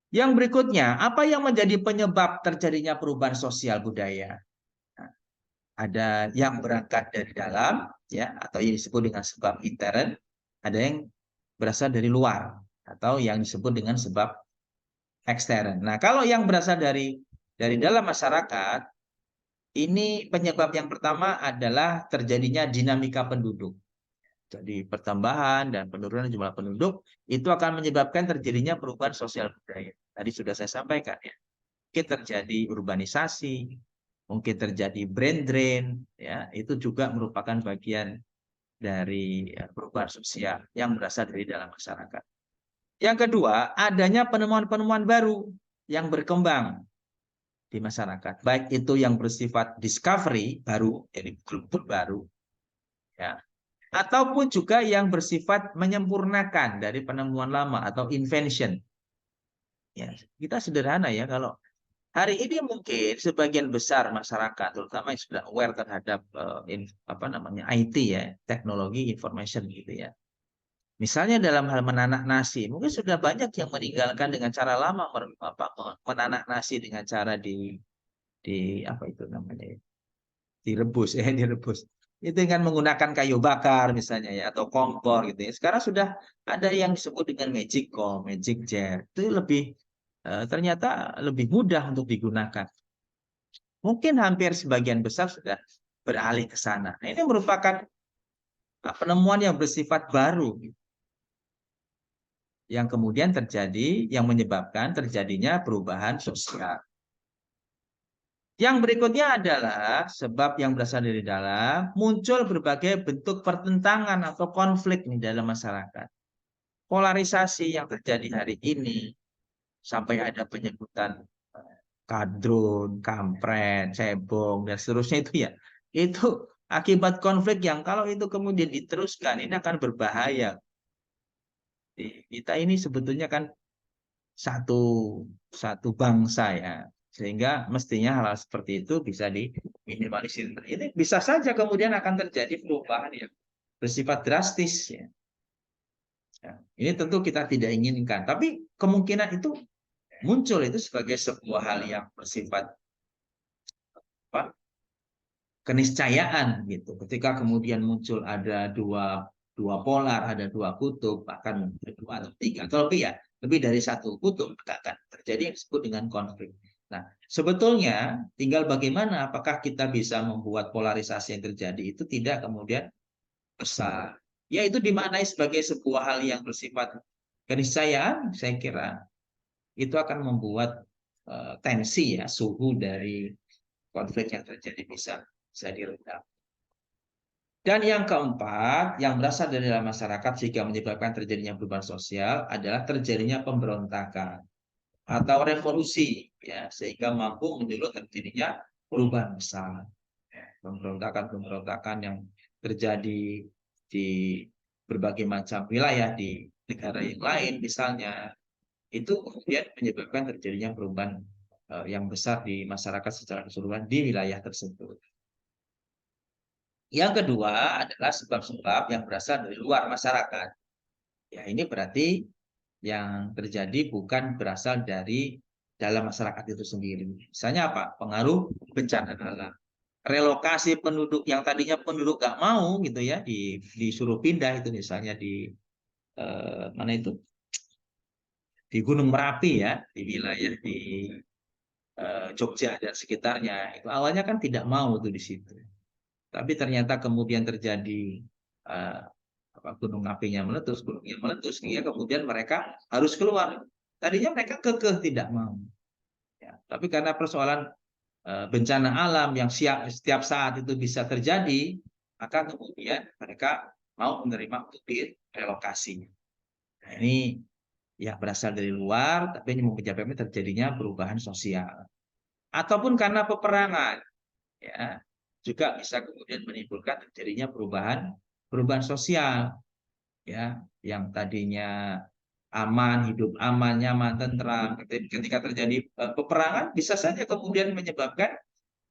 Yang berikutnya, apa yang menjadi penyebab terjadinya perubahan sosial budaya? Nah, ada yang berangkat dari dalam ya atau yang disebut dengan sebab intern, ada yang berasal dari luar. atau yang disebut dengan sebab ekstern. Nah, kalau yang berasal dari dalam masyarakat, ini penyebab yang pertama adalah terjadinya dinamika penduduk. Jadi pertambahan dan penurunan jumlah penduduk itu akan menyebabkan terjadinya perubahan sosial budaya. Tadi sudah saya sampaikan ya. Mungkin terjadi urbanisasi, mungkin terjadi brain drain, ya itu juga merupakan bagian dari perubahan sosial yang berasal dari dalam masyarakat. Yang kedua, adanya penemuan-penemuan baru yang berkembang di masyarakat, baik itu yang bersifat discovery baru, jadi grup baru, ya, ataupun juga yang bersifat menyempurnakan dari penemuan lama atau invention. Ya, kita sederhana ya, kalau hari ini mungkin sebagian besar masyarakat, terutama yang sudah aware terhadap IT ya, teknologi information gitu ya. Misalnya dalam hal menanak nasi, mungkin sudah banyak yang meninggalkan dengan cara lama menanak nasi dengan cara di apa itu namanya ya, direbus ya, direbus. Itu dengan menggunakan kayu bakar misalnya ya, atau kompor gitu ya. Sekarang sudah ada yang disebut dengan magic comb, magic jar. Itu ternyata lebih mudah untuk digunakan. Mungkin hampir sebagian besar sudah beralih ke sana. Nah, ini merupakan penemuan yang bersifat baru yang kemudian yang menyebabkan terjadinya perubahan sosial. Yang berikutnya adalah sebab yang berasal dari dalam, muncul berbagai bentuk pertentangan atau konflik di dalam masyarakat. Polarisasi yang terjadi hari ini, sampai ada penyebutan kadrun, kampret, cebong, dan seterusnya itu ya. Itu akibat konflik yang kalau itu kemudian diteruskan, ini akan berbahaya. Kita ini sebetulnya kan satu bangsa ya, sehingga mestinya hal seperti itu bisa diminimalisir. Ini bisa saja kemudian akan terjadi perubahan yang bersifat drastis ya. Ya, ini tentu kita tidak inginkan, tapi kemungkinan itu muncul itu sebagai sebuah hal yang bersifat apa, keniscayaan gitu. Ketika kemudian muncul ada dua polar, ada dua kutub, bahkan dua atau tiga, atau lebih ya, lebih dari satu kutub, akan terjadi yang disebut dengan konflik. Nah, sebetulnya tinggal bagaimana apakah kita bisa membuat polarisasi yang terjadi itu tidak kemudian besar. Ya itu dimaknai sebagai sebuah hal yang bersifat keniscayaan, saya kira itu akan membuat tensi ya, suhu dari konflik yang terjadi bisa diredam. Dan yang keempat, yang berasal dari dalam masyarakat sehingga menyebabkan terjadinya perubahan sosial adalah terjadinya pemberontakan atau revolusi, ya, sehingga mampu menyulut terjadinya perubahan besar. Pemberontakan-pemberontakan yang terjadi di berbagai macam wilayah di negara yang lain, misalnya, itu kemudian menyebabkan terjadinya perubahan yang besar di masyarakat secara keseluruhan di wilayah tersebut. Yang kedua adalah sebab-sebab yang berasal dari luar masyarakat. Ya, ini berarti yang terjadi bukan berasal dari dalam masyarakat itu sendiri. Misalnya apa? Pengaruh bencana alam. Relokasi penduduk yang tadinya penduduk nggak mau gitu ya, disuruh pindah itu misalnya di mana itu? Di Gunung Merapi ya, di wilayah di Jogja dan sekitarnya. Itu awalnya kan tidak mau tuh di situ. Tapi ternyata kemudian terjadi gunung apinya meletus, gunungnya meletus, sehingga kemudian mereka harus keluar. Tadinya mereka kekeh tidak mau. Ya, tapi karena persoalan bencana alam yang setiap saat itu bisa terjadi, maka kemudian mereka mau menerima untuk direlokasi. Nah, ini ya berasal dari luar, tapi ini menyebabkan terjadinya perubahan sosial. Ataupun karena peperangan, ya juga bisa kemudian menimbulkan terjadinya perubahan sosial, ya yang tadinya aman, hidup aman, nyaman, tentram, ketika terjadi peperangan bisa saja kemudian menyebabkan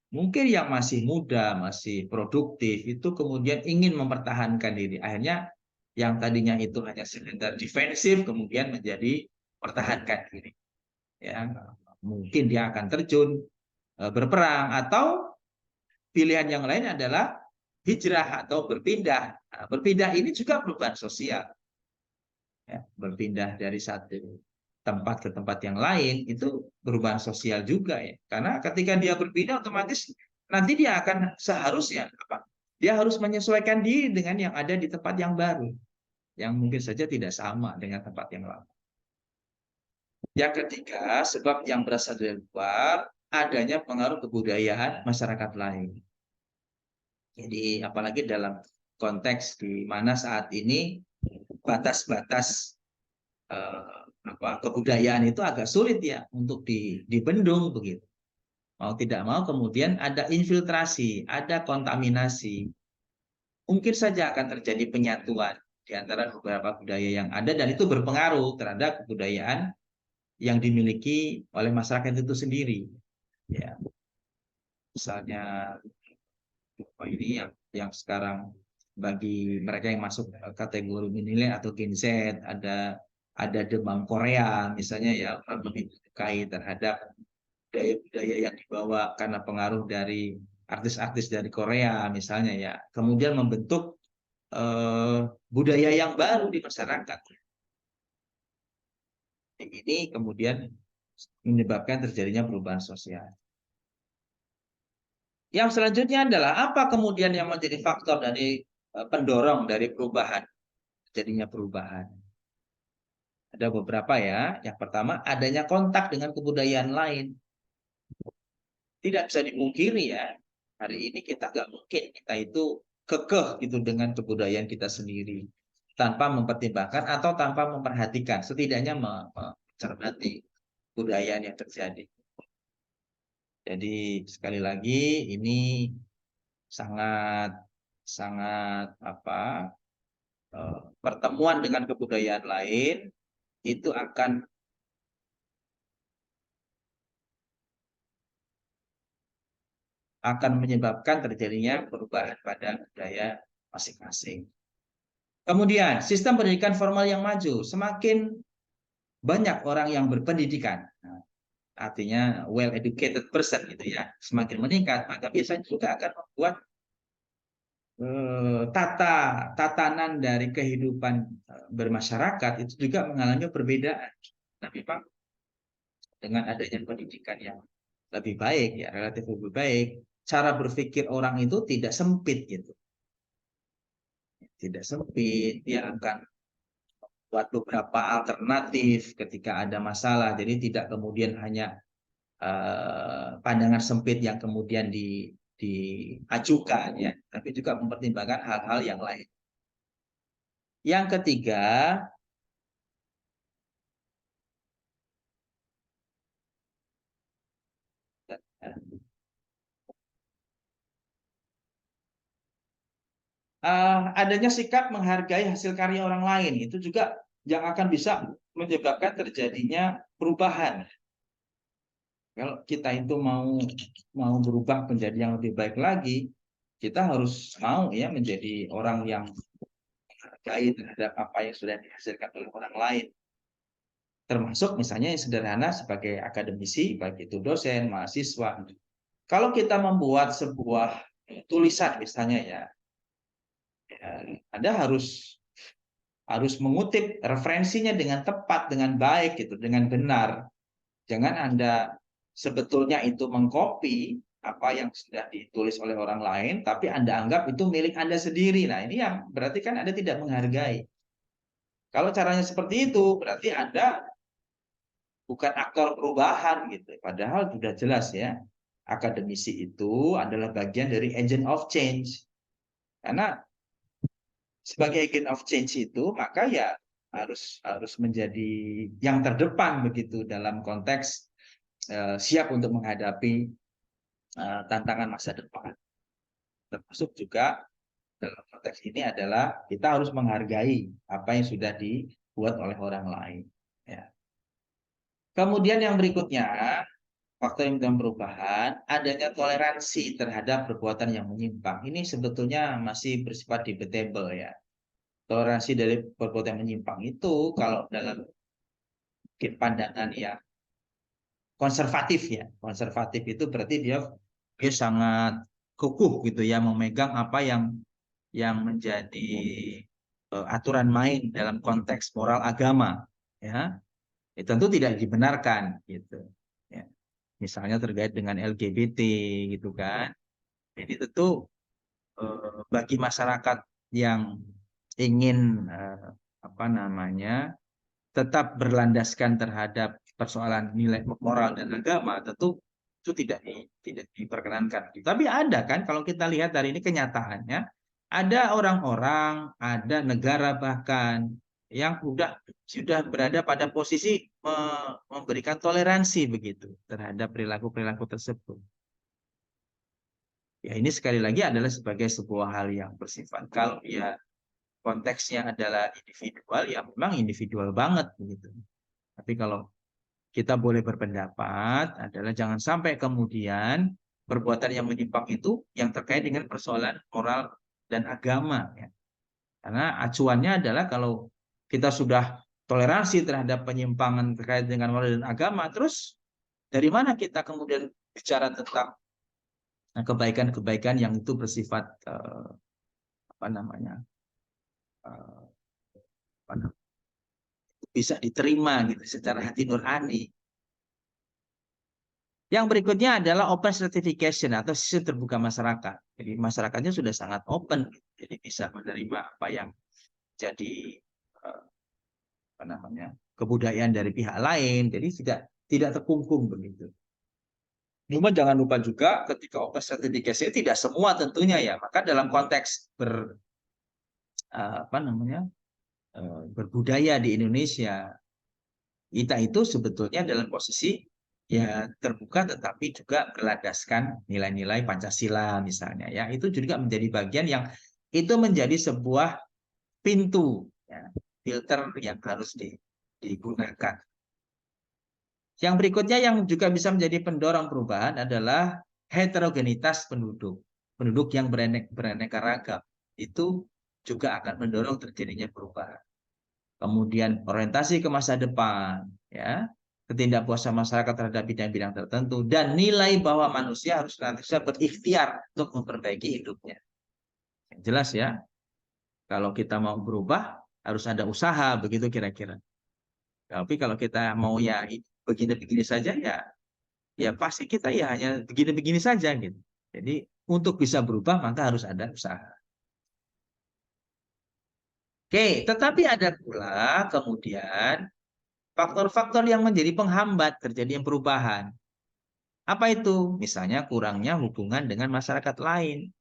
mungkin yang masih muda, masih produktif itu kemudian ingin mempertahankan diri. Akhirnya yang tadinya itu hanya sekedar defensif kemudian menjadi pertahankan diri. Ya, mungkin dia akan terjun berperang, atau pilihan yang lain adalah hijrah atau berpindah. Nah, berpindah ini juga perubahan sosial. ya, berpindah dari satu tempat ke tempat yang lain, itu perubahan sosial juga ya. Karena ketika dia berpindah otomatis nanti dia akan seharusnya apa? Dia harus menyesuaikan diri dengan yang ada di tempat yang baru, yang mungkin saja tidak sama dengan tempat yang lama. Yang ketiga, sebab yang berasal dari luar, adanya pengaruh kebudayaan masyarakat lain. Jadi apalagi dalam konteks di mana saat ini batas-batas kebudayaan itu agak sulit ya untuk dibendung begitu. Mau tidak mau kemudian ada infiltrasi, ada kontaminasi. Mungkin saja akan terjadi penyatuan di antara beberapa budaya yang ada dan itu berpengaruh terhadap kebudayaan yang dimiliki oleh masyarakat itu sendiri. Ya, misalnya ini yang sekarang bagi mereka yang masuk kategori milenial atau Gen Z ada demam Korea misalnya ya, orang lebih terkait terhadap budaya-budaya yang dibawa karena pengaruh dari artis-artis dari Korea misalnya ya, kemudian membentuk budaya yang baru di masyarakat. Ini kemudian menyebabkan terjadinya perubahan sosial. Yang selanjutnya adalah apa kemudian yang menjadi faktor dari pendorong dari perubahan, jadinya perubahan. Ada beberapa ya. Yang pertama, adanya kontak dengan kebudayaan lain. Tidak bisa dipungkiri ya, hari ini kita nggak mungkin kita itu kekeh gitu dengan kebudayaan kita sendiri tanpa mempertimbangkan atau tanpa memperhatikan, setidaknya mencermati kebudayaan yang terjadi. Jadi sekali lagi ini sangat sangat pertemuan dengan kebudayaan lain itu akan menyebabkan terjadinya perubahan pada budaya masing-masing. Kemudian sistem pendidikan formal yang maju, semakin banyak orang yang berpendidikan, artinya well educated person gitu ya, semakin meningkat, maka biasanya juga akan membuat tatanan dari kehidupan bermasyarakat itu juga mengalami perbedaan. Tapi Pak, dengan adanya pendidikan yang lebih baik ya, relatif lebih baik, cara berpikir orang itu tidak sempit gitu. Tidak sempit, dia akan buat beberapa alternatif ketika ada masalah. Jadi tidak kemudian hanya pandangan sempit yang kemudian diajukan ya, tapi juga mempertimbangkan hal-hal yang lain. Yang ketiga, adanya sikap menghargai hasil karya orang lain itu juga yang akan bisa menyebabkan terjadinya perubahan. Kalau kita itu mau berubah menjadi yang lebih baik lagi, kita harus mau ya menjadi orang yang menghargai terhadap apa yang sudah dihasilkan oleh orang lain. Termasuk misalnya yang sederhana sebagai akademisi, baik itu dosen, mahasiswa. Kalau kita membuat sebuah tulisan misalnya ya, Anda harus mengutip referensinya dengan tepat, dengan baik gitu, dengan benar. Jangan Anda sebetulnya itu mengcopy apa yang sudah ditulis oleh orang lain, tapi Anda anggap itu milik Anda sendiri. Nah, ini yang berarti kan Anda tidak menghargai. Kalau caranya seperti itu, berarti Anda bukan aktor perubahan gitu. Padahal sudah jelas ya, akademisi itu adalah bagian dari agent of change. Karena sebagai agent of change itu, maka ya harus menjadi yang terdepan begitu dalam konteks siap untuk menghadapi tantangan masa depan. Termasuk juga dalam konteks ini adalah kita harus menghargai apa yang sudah dibuat oleh orang lain. Ya. Kemudian yang berikutnya, faktor yang mendorong perubahan, adanya toleransi terhadap perbuatan yang menyimpang. Ini sebetulnya masih bersifat debatable ya. Toleransi dari perbuatan yang menyimpang itu kalau dalam mungkin pandangan yang konservatif ya. Konservatif itu berarti dia sangat kukuh gitu ya, memegang apa yang menjadi aturan main dalam konteks moral agama, ya, tentu tidak dibenarkan gitu. Ya. Misalnya terkait dengan LGBT gitu kan. Jadi tentu bagi masyarakat yang ingin apa namanya tetap berlandaskan terhadap persoalan nilai moral dan agama, tentu itu tidak diperkenankan. Tapi ada kan kalau kita lihat dari ini kenyataannya, ada orang-orang, ada negara bahkan yang sudah berada pada posisi memberikan toleransi begitu terhadap perilaku-perilaku tersebut. Ya ini sekali lagi adalah sebagai sebuah hal yang bersifat, kalau ya konteksnya adalah individual, ya memang individual banget begitu. Tapi kalau kita boleh berpendapat adalah jangan sampai kemudian perbuatan yang menyimpang itu yang terkait dengan persoalan moral dan agama, ya. Karena acuannya adalah kalau kita sudah toleransi terhadap penyimpangan terkait dengan moral dan agama, terus dari mana kita kemudian bicara tentang kebaikan-kebaikan yang itu bersifat apa namanya bisa diterima gitu secara hati nurani. Yang berikutnya adalah open certification atau sistem terbuka masyarakat. Jadi masyarakatnya sudah sangat open, jadi bisa menerima apa yang jadi apa namanya kebudayaan dari pihak lain. Jadi tidak terkungkung begitu. Cuma jangan lupa juga ketika open certification tidak semua tentunya ya. Maka dalam konteks apa namanya berbudaya di Indonesia, kita itu sebetulnya dalam posisi ya terbuka tetapi juga berlandaskan nilai-nilai Pancasila misalnya, ya itu juga menjadi bagian yang itu menjadi sebuah pintu, ya, filter yang harus digunakan. Yang berikutnya yang juga bisa menjadi pendorong perubahan adalah heterogenitas penduduk yang beraneka ragam, itu juga akan mendorong terjadinya perubahan. Kemudian orientasi ke masa depan, ya, ketidakpuasan masyarakat terhadap bidang-bidang tertentu, dan nilai bahwa manusia harus senantiasa berikhtiar untuk memperbaiki hidupnya. Yang jelas ya, kalau kita mau berubah harus ada usaha, begitu kira-kira. Tapi kalau kita mau ya begini-begini saja, ya pasti kita ya hanya begini-begini saja gitu. Jadi untuk bisa berubah maka harus ada usaha. Oke, tetapi ada pula kemudian faktor-faktor yang menjadi penghambat terjadinya perubahan. Apa itu? Misalnya kurangnya hubungan dengan masyarakat lain.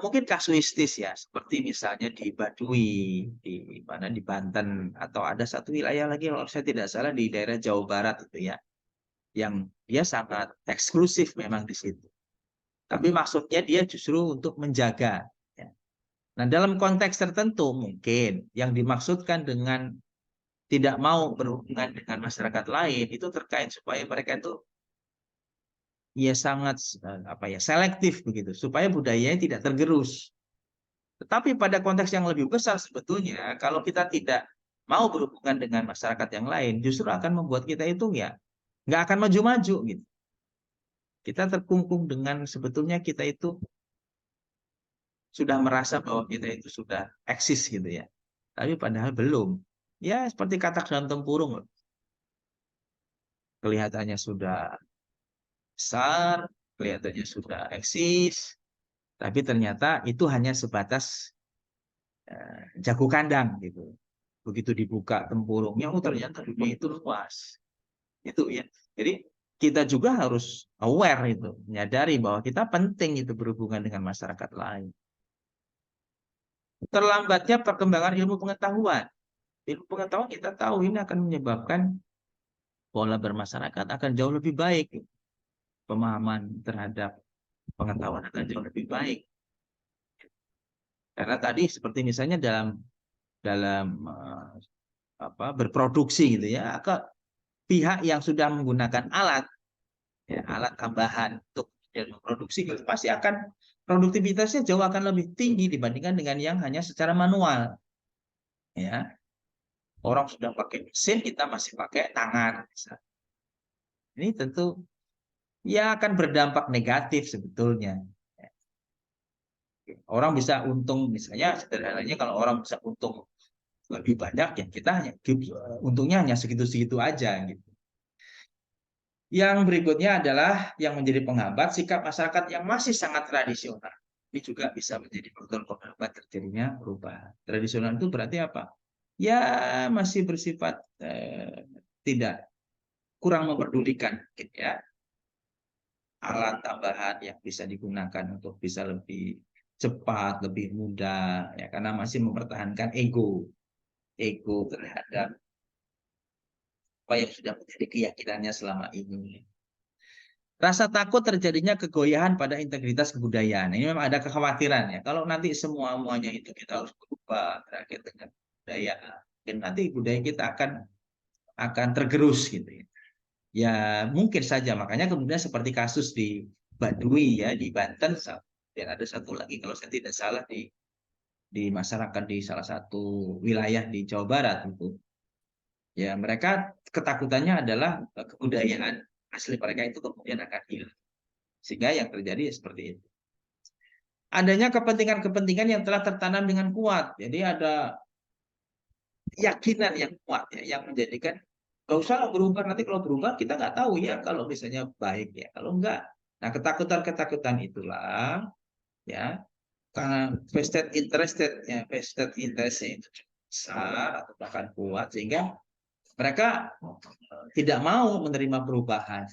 Mungkin kasuistis ya, seperti misalnya di Baduy, di mana di Banten, atau ada satu wilayah lagi kalau saya tidak salah di daerah Jawa Barat itu ya, yang dia sangat eksklusif memang di situ. Tapi maksudnya dia justru untuk menjaga. Ya. Nah dalam konteks tertentu mungkin yang dimaksudkan dengan tidak mau berhubungan dengan masyarakat lain itu terkait supaya mereka itu ya sangat apa ya selektif begitu supaya budayanya tidak tergerus. Tetapi pada konteks yang lebih besar sebetulnya kalau kita tidak mau berhubungan dengan masyarakat yang lain justru akan membuat kita itu ya nggak akan maju-maju gitu. Kita terkungkung dengan sebetulnya kita itu sudah merasa bahwa kita itu sudah eksis gitu ya. Tapi padahal belum. Ya seperti katak dalam tempurung loh. Kelihatannya sudah besar, kelihatannya sudah eksis, tapi ternyata itu hanya sebatas jago kandang gitu. Begitu dibuka tempurungnya, oh ternyata dunia itu luas. Itu ya. Jadi kita juga harus aware itu, menyadari bahwa kita penting itu berhubungan dengan masyarakat lain. Terlambatnya perkembangan ilmu pengetahuan. Ilmu pengetahuan kita tahu ini akan menyebabkan pola bermasyarakat akan jauh lebih baik. Pemahaman terhadap pengetahuan akan jauh lebih baik. Karena tadi seperti misalnya dalam berproduksi gitu ya, pihak yang sudah menggunakan alat ya, alat tambahan untuk memproduksi itu pasti akan produktivitasnya jauh akan lebih tinggi dibandingkan dengan yang hanya secara manual. Ya, orang sudah pakai mesin, kita masih pakai tangan. Ini tentu ya akan berdampak negatif sebetulnya. Orang bisa untung, misalnya sederhananya kalau orang bisa untung lebih banyak, ya kita hanya untungnya hanya segitu-segitu aja gitu. Yang berikutnya adalah yang menjadi penghambat sikap masyarakat yang masih sangat tradisional. Ini juga bisa menjadi faktor penghambat terjadinya perubahan. Tradisional itu berarti apa? Ya masih bersifat tidak, kurang memperdulikan, gitu ya, alat tambahan yang bisa digunakan untuk bisa lebih cepat, lebih mudah, ya karena masih mempertahankan ego terhadap apa yang sudah menjadi keyakinannya selama ini. Rasa takut terjadinya kegoyahan pada integritas kebudayaan. Ini memang ada kekhawatiran ya. Kalau nanti semuanya itu kita harus berubah terakhir dengan budaya, dan nanti budaya kita akan tergerus gitu ya. Ya mungkin saja, makanya kemudian seperti kasus di Baduy ya di Banten, dan ada satu lagi kalau saya tidak salah di masyarakat di salah satu wilayah di Jawa Barat itu. Ya mereka ketakutannya adalah kebudayaan asli mereka itu kemudian akan hilang. Sehingga yang terjadi seperti itu. Adanya kepentingan-kepentingan yang telah tertanam dengan kuat. Jadi ada keyakinan yang kuat ya, yang menjadikan nggak usah berubah, nanti kalau berubah kita nggak tahu ya kalau misalnya baik ya, kalau enggak. Nah ketakutan-ketakutan itulah ya, karena vested interestnya itu besar atau bahkan kuat, sehingga mereka tidak mau menerima perubahan.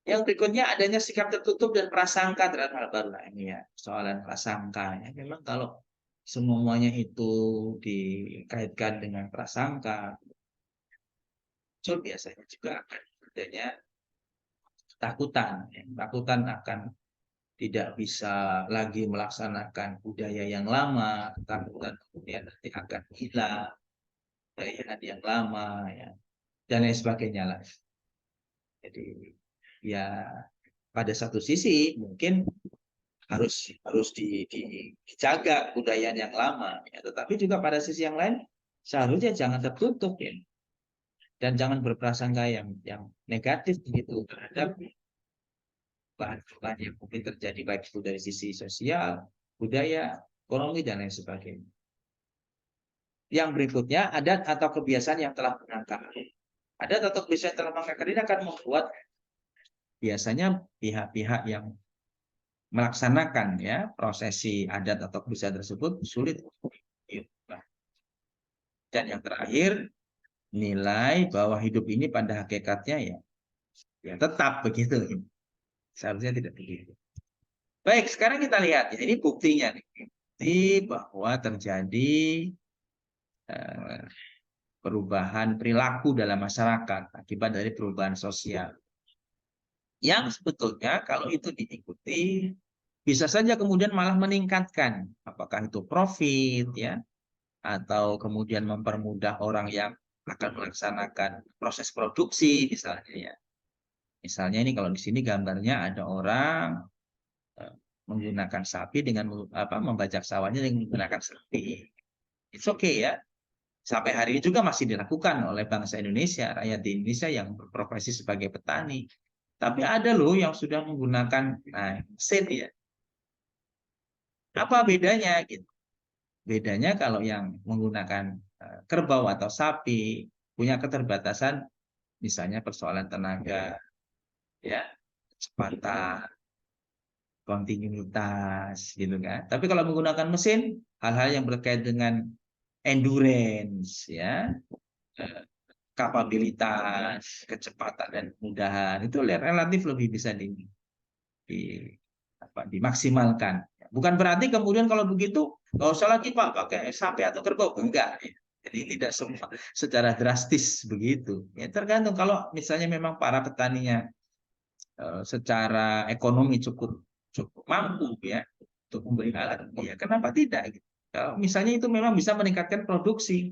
Yang berikutnya adanya sikap tertutup dan prasangka terhadap hal baru. Nah, ini ya, soalan prasangka. Ya. Memang kalau semuanya itu dikaitkan dengan prasangka, muncul biasanya juga akan adanya ketakutan. Ya. Ketakutan akan tidak bisa lagi melaksanakan budaya yang lama, ketakutan kemudian nanti akan hilang budaya yang lama, ya, dan lain sebagainya lah. Jadi ya pada satu sisi mungkin harus dijaga budaya yang lama ya. Tetapi juga pada sisi yang lain seharusnya jangan tertutup ya, dan jangan berprasangka yang negatif begitu terhadap bahan-bahan yang mungkin terjadi baik itu dari sisi sosial, budaya, ekonomi dan lain sebagainya. Yang berikutnya adat atau kebiasaan yang telah mengakar. Adat atau kebiasaan yang telah mengakar ini akan membuat biasanya pihak-pihak yang melaksanakan ya prosesi adat atau kebiasaan tersebut sulit. Dan yang terakhir, nilai bahwa hidup ini pada hakikatnya ya tetap begitu. Seharusnya tidak begitu. Baik, sekarang kita lihat ya, ini buktinya nih. Bukti bahwa terjadi perubahan perilaku dalam masyarakat akibat dari perubahan sosial. Yang sebetulnya kalau itu diikuti bisa saja kemudian malah meningkatkan, apakah itu profit ya, atau kemudian mempermudah orang yang akan melaksanakan proses produksi misalnya ya. Misalnya ini kalau di sini gambarnya ada orang menggunakan sapi dengan membajak sawahnya dengan menggunakan sapi. It's okay ya. Sampai hari ini juga masih dilakukan oleh bangsa Indonesia, rakyat di Indonesia yang berprofesi sebagai petani. Tapi ada loh yang sudah menggunakan mesin ya. Apa bedanya gitu? Bedanya kalau yang menggunakan kerbau atau sapi punya keterbatasan, misalnya persoalan tenaga, ya, kecepatan, kontinuitas, gitu kan. Tapi kalau menggunakan mesin, hal-hal yang berkait dengan endurance, ya, kapabilitas, kecepatan dan kemudahan itu relatif lebih bisa dimaksimalkan. Bukan berarti kemudian kalau begitu nggak usah lagi Pak pakai sapi atau kerbau, enggak. Jadi tidak semua secara drastis begitu. Ya tergantung, kalau misalnya memang para petaninya secara ekonomi cukup mampu ya untuk membeli alat, ya kenapa tidak? Gitu. Kalau misalnya itu memang bisa meningkatkan produksi,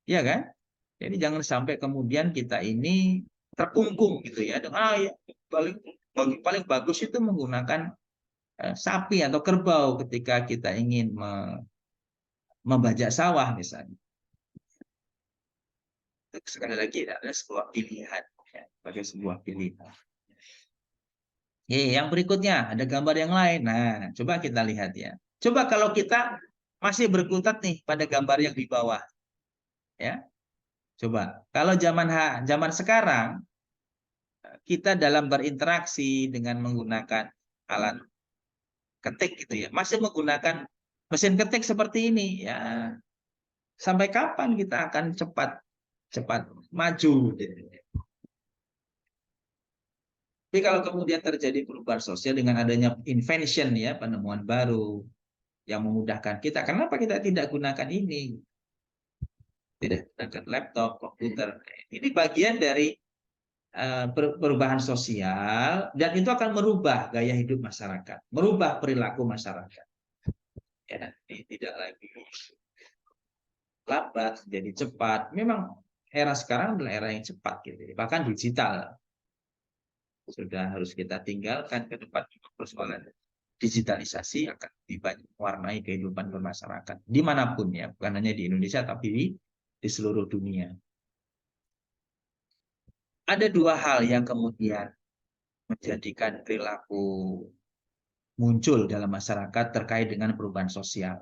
ya kan? Jadi jangan sampai kemudian kita ini terkungkung gitu ya. Ya paling paling bagus itu menggunakan sapi atau kerbau ketika kita ingin membajak sawah misalnya. Sekali lagi ada sebuah pilihan ya, sebagai sebuah pilihan. Yang berikutnya ada gambar yang lain. Nah, coba kita lihat ya. Coba kalau kita masih berkutat nih pada gambar yang di bawah, ya. Coba kalau zaman sekarang kita dalam berinteraksi dengan menggunakan alat ketik gitu ya, masih menggunakan mesin ketik seperti ini ya. Sampai kapan kita akan cepat cepat maju gitu. Tapi kalau kemudian terjadi perubahan sosial dengan adanya invention ya, penemuan baru yang memudahkan kita, kenapa kita tidak gunakan ini? Tidak gunakan laptop, komputer. Ini bagian dari perubahan sosial dan itu akan merubah gaya hidup masyarakat, merubah perilaku masyarakat. Ya, ini tidak lagi lambat, jadi cepat. Memang era sekarang adalah era yang cepat gitu. Bahkan digital sudah harus kita tinggalkan ke depan. Persoalan digitalisasi akan lebih banyak mewarnai kehidupan bermasyarakat dimanapun ya, bukan hanya di Indonesia tapi di seluruh dunia. Ada dua hal yang kemudian menjadikan perilaku muncul dalam masyarakat terkait dengan perubahan sosial.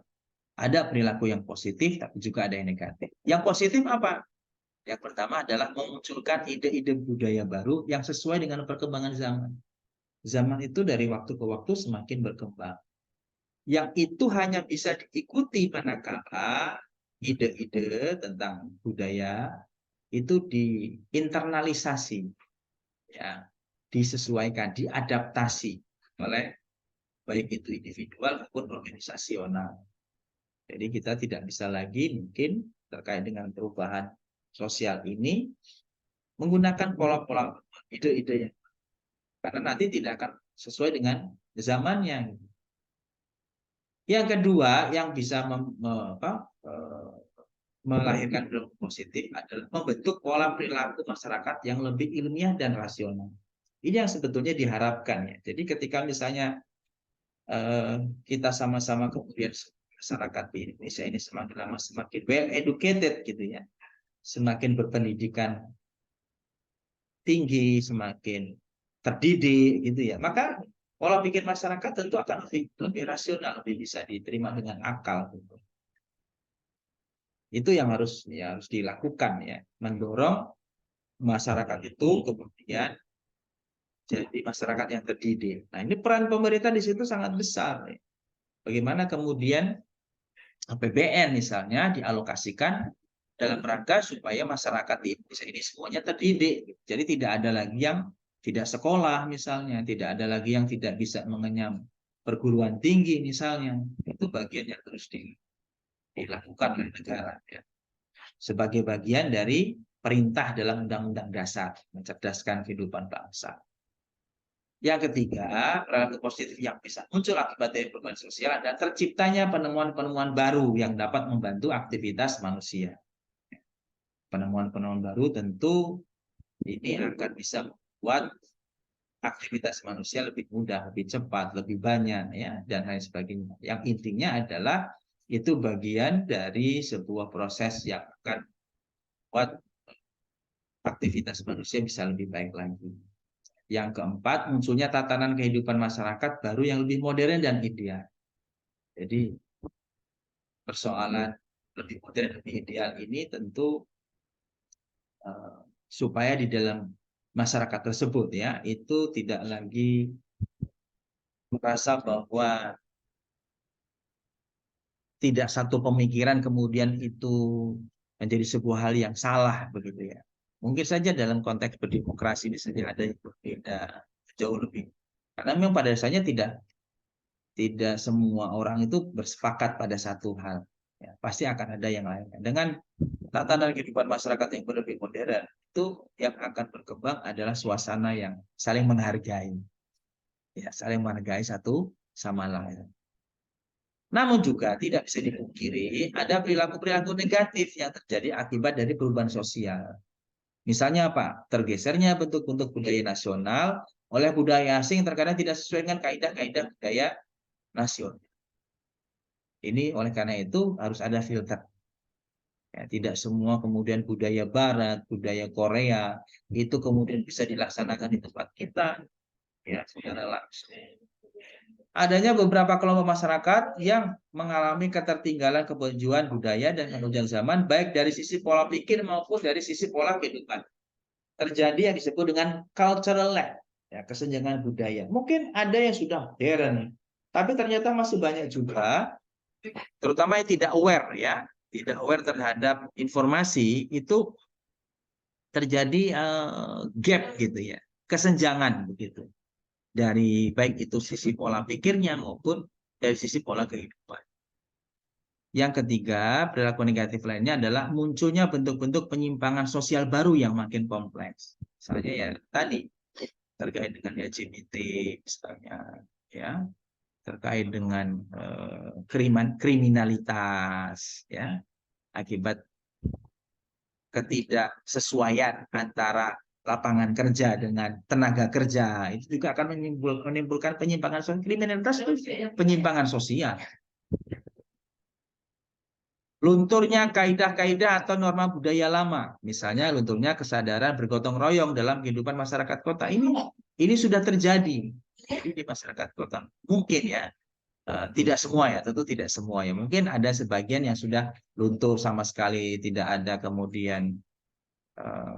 Ada perilaku yang positif, tapi juga ada yang negatif. Yang positif apa? Yang pertama adalah memunculkan ide-ide budaya baru yang sesuai dengan perkembangan zaman. Zaman itu dari waktu ke waktu semakin berkembang. Yang itu hanya bisa diikuti manakala ide-ide tentang budaya itu diinternalisasi, ya, disesuaikan, diadaptasi oleh baik itu individual maupun organisasional. Jadi kita tidak bisa lagi mungkin terkait dengan perubahan sosial ini menggunakan pola-pola ide-ide yang karena nanti tidak akan sesuai dengan zamannya. Yang kedua yang bisa melahirkan perilaku positif adalah membentuk pola perilaku masyarakat yang lebih ilmiah dan rasional. Ini yang sebetulnya diharapkan ya. Jadi ketika misalnya kita sama-sama kemudian masyarakat di Indonesia ini semakin lama semakin well educated gitu ya, semakin berpendidikan tinggi, semakin terdidik gitu ya, maka pola pikir masyarakat tentu akan lebih rasional, lebih bisa diterima dengan akal gitu. Itu yang harus dilakukan ya, mendorong masyarakat itu kemudian jadi masyarakat yang terdidik. Nah, ini peran pemerintah di situ sangat besar. Ya. Bagaimana kemudian APBN misalnya dialokasikan dalam rangka supaya masyarakat di Indonesia ini semuanya terdidik. Jadi tidak ada lagi yang tidak sekolah misalnya, tidak ada lagi yang tidak bisa mengenyam perguruan tinggi misalnya. Itu bagian yang terus dilakukan oleh negara ya. Sebagai bagian dari perintah dalam Undang-Undang Dasar mencerdaskan kehidupan bangsa. Yang ketiga, perilaku positif yang bisa muncul akibat dari perubahan sosial dan terciptanya penemuan-penemuan baru yang dapat membantu aktivitas manusia. Penemuan-penemuan baru tentu ini akan bisa membuat aktivitas manusia lebih mudah, lebih cepat, lebih banyak ya dan lain sebagainya. Yang intinya adalah itu bagian dari sebuah proses yang akan membuat aktivitas manusia bisa lebih baik lagi. Yang keempat, munculnya tatanan kehidupan masyarakat baru yang lebih modern dan ideal. Jadi persoalan lebih modern, lebih ideal ini tentu supaya di dalam masyarakat tersebut ya itu tidak lagi merasa bahwa tidak satu pemikiran kemudian itu menjadi sebuah hal yang salah begitu ya. Mungkin saja dalam konteks berdemokrasi bisa ada yang berbeda jauh lebih. Karena memang pada dasarnya tidak semua orang itu bersepakat pada satu hal. Ya, pasti akan ada yang lain. Dengan tatanan kehidupan masyarakat yang lebih modern, itu yang akan berkembang adalah suasana yang saling menghargai. Ya, saling menghargai satu sama lain. Namun juga tidak bisa dipungkiri ada perilaku-perilaku negatif yang terjadi akibat dari perubahan sosial. Misalnya apa? Tergesernya bentuk-bentuk budaya nasional oleh budaya asing terkadang tidak sesuai dengan kaidah-kaidah budaya nasional. Ini oleh karena itu harus ada filter. Ya, tidak semua kemudian budaya Barat, budaya Korea itu kemudian bisa dilaksanakan di tempat kita. ya, secara langsung. Adanya beberapa kelompok masyarakat yang mengalami ketertinggalan kemajuan budaya dan kemajuan zaman, baik dari sisi pola pikir maupun dari sisi pola kehidupan. Terjadi yang disebut dengan cultural lag, ya, kesenjangan budaya. Mungkin ada yang sudah modern, tapi ternyata masih banyak juga, terutama yang tidak aware, ya, tidak aware terhadap informasi, itu terjadi gap gitu ya, kesenjangan begitu. Dari baik itu sisi pola pikirnya maupun dari sisi pola kehidupan. Yang ketiga, perilaku negatif lainnya adalah munculnya bentuk-bentuk penyimpangan sosial baru yang makin kompleks. Misalnya ya tadi terkait dengan LGBT misalnya, ya, terkait dengan kriminalitas, ya, akibat ketidaksesuaian antara lapangan kerja dengan tenaga kerja, itu juga akan menimbulkan penyimpangan sosial. Kriminalitas itu penyimpangan sosial. Lunturnya kaidah-kaidah atau norma budaya lama, misalnya lunturnya kesadaran bergotong royong dalam kehidupan masyarakat kota, ini sudah terjadi di masyarakat kota. Mungkin ya, tidak semua ya, tentu tidak semua ya. Mungkin ada sebagian yang sudah luntur sama sekali, tidak ada kemudian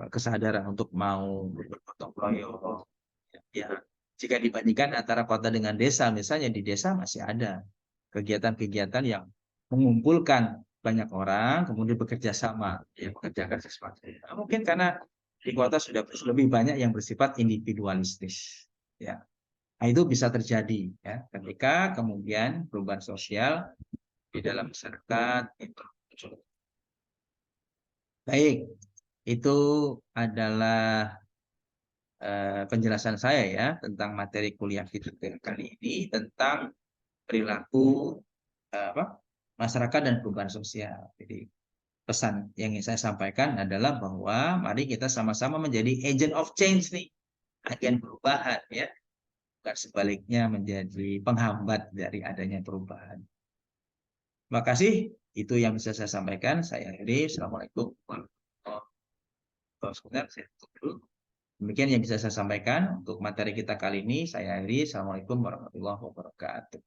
kesadaran untuk mau bergotong royong. Ya, jika dibandingkan antara kota dengan desa, misalnya di desa masih ada kegiatan-kegiatan yang mengumpulkan banyak orang, kemudian bekerja sama, ya, mengerjakan sesuatu. Nah, mungkin karena di kota sudah lebih banyak yang bersifat individualistis, ya. Nah, itu bisa terjadi, ya, ketika kemudian perubahan sosial di dalam masyarakat itu muncul. Baik, itu adalah penjelasan saya ya tentang materi kuliah kita kali ini tentang perilaku masyarakat dan perubahan sosial. Jadi pesan yang ingin saya sampaikan adalah bahwa mari kita sama-sama menjadi agent of change nih, agen perubahan ya, bukan sebaliknya menjadi penghambat dari adanya perubahan. Terima kasih, itu yang bisa saya sampaikan. Saya akhiri. Assalamualaikum warahmatullahi wabarakatuh. Saya tutup dulu. Demikian yang bisa saya sampaikan untuk materi kita kali ini. Saya akhiri. Assalamualaikum warahmatullahi wabarakatuh.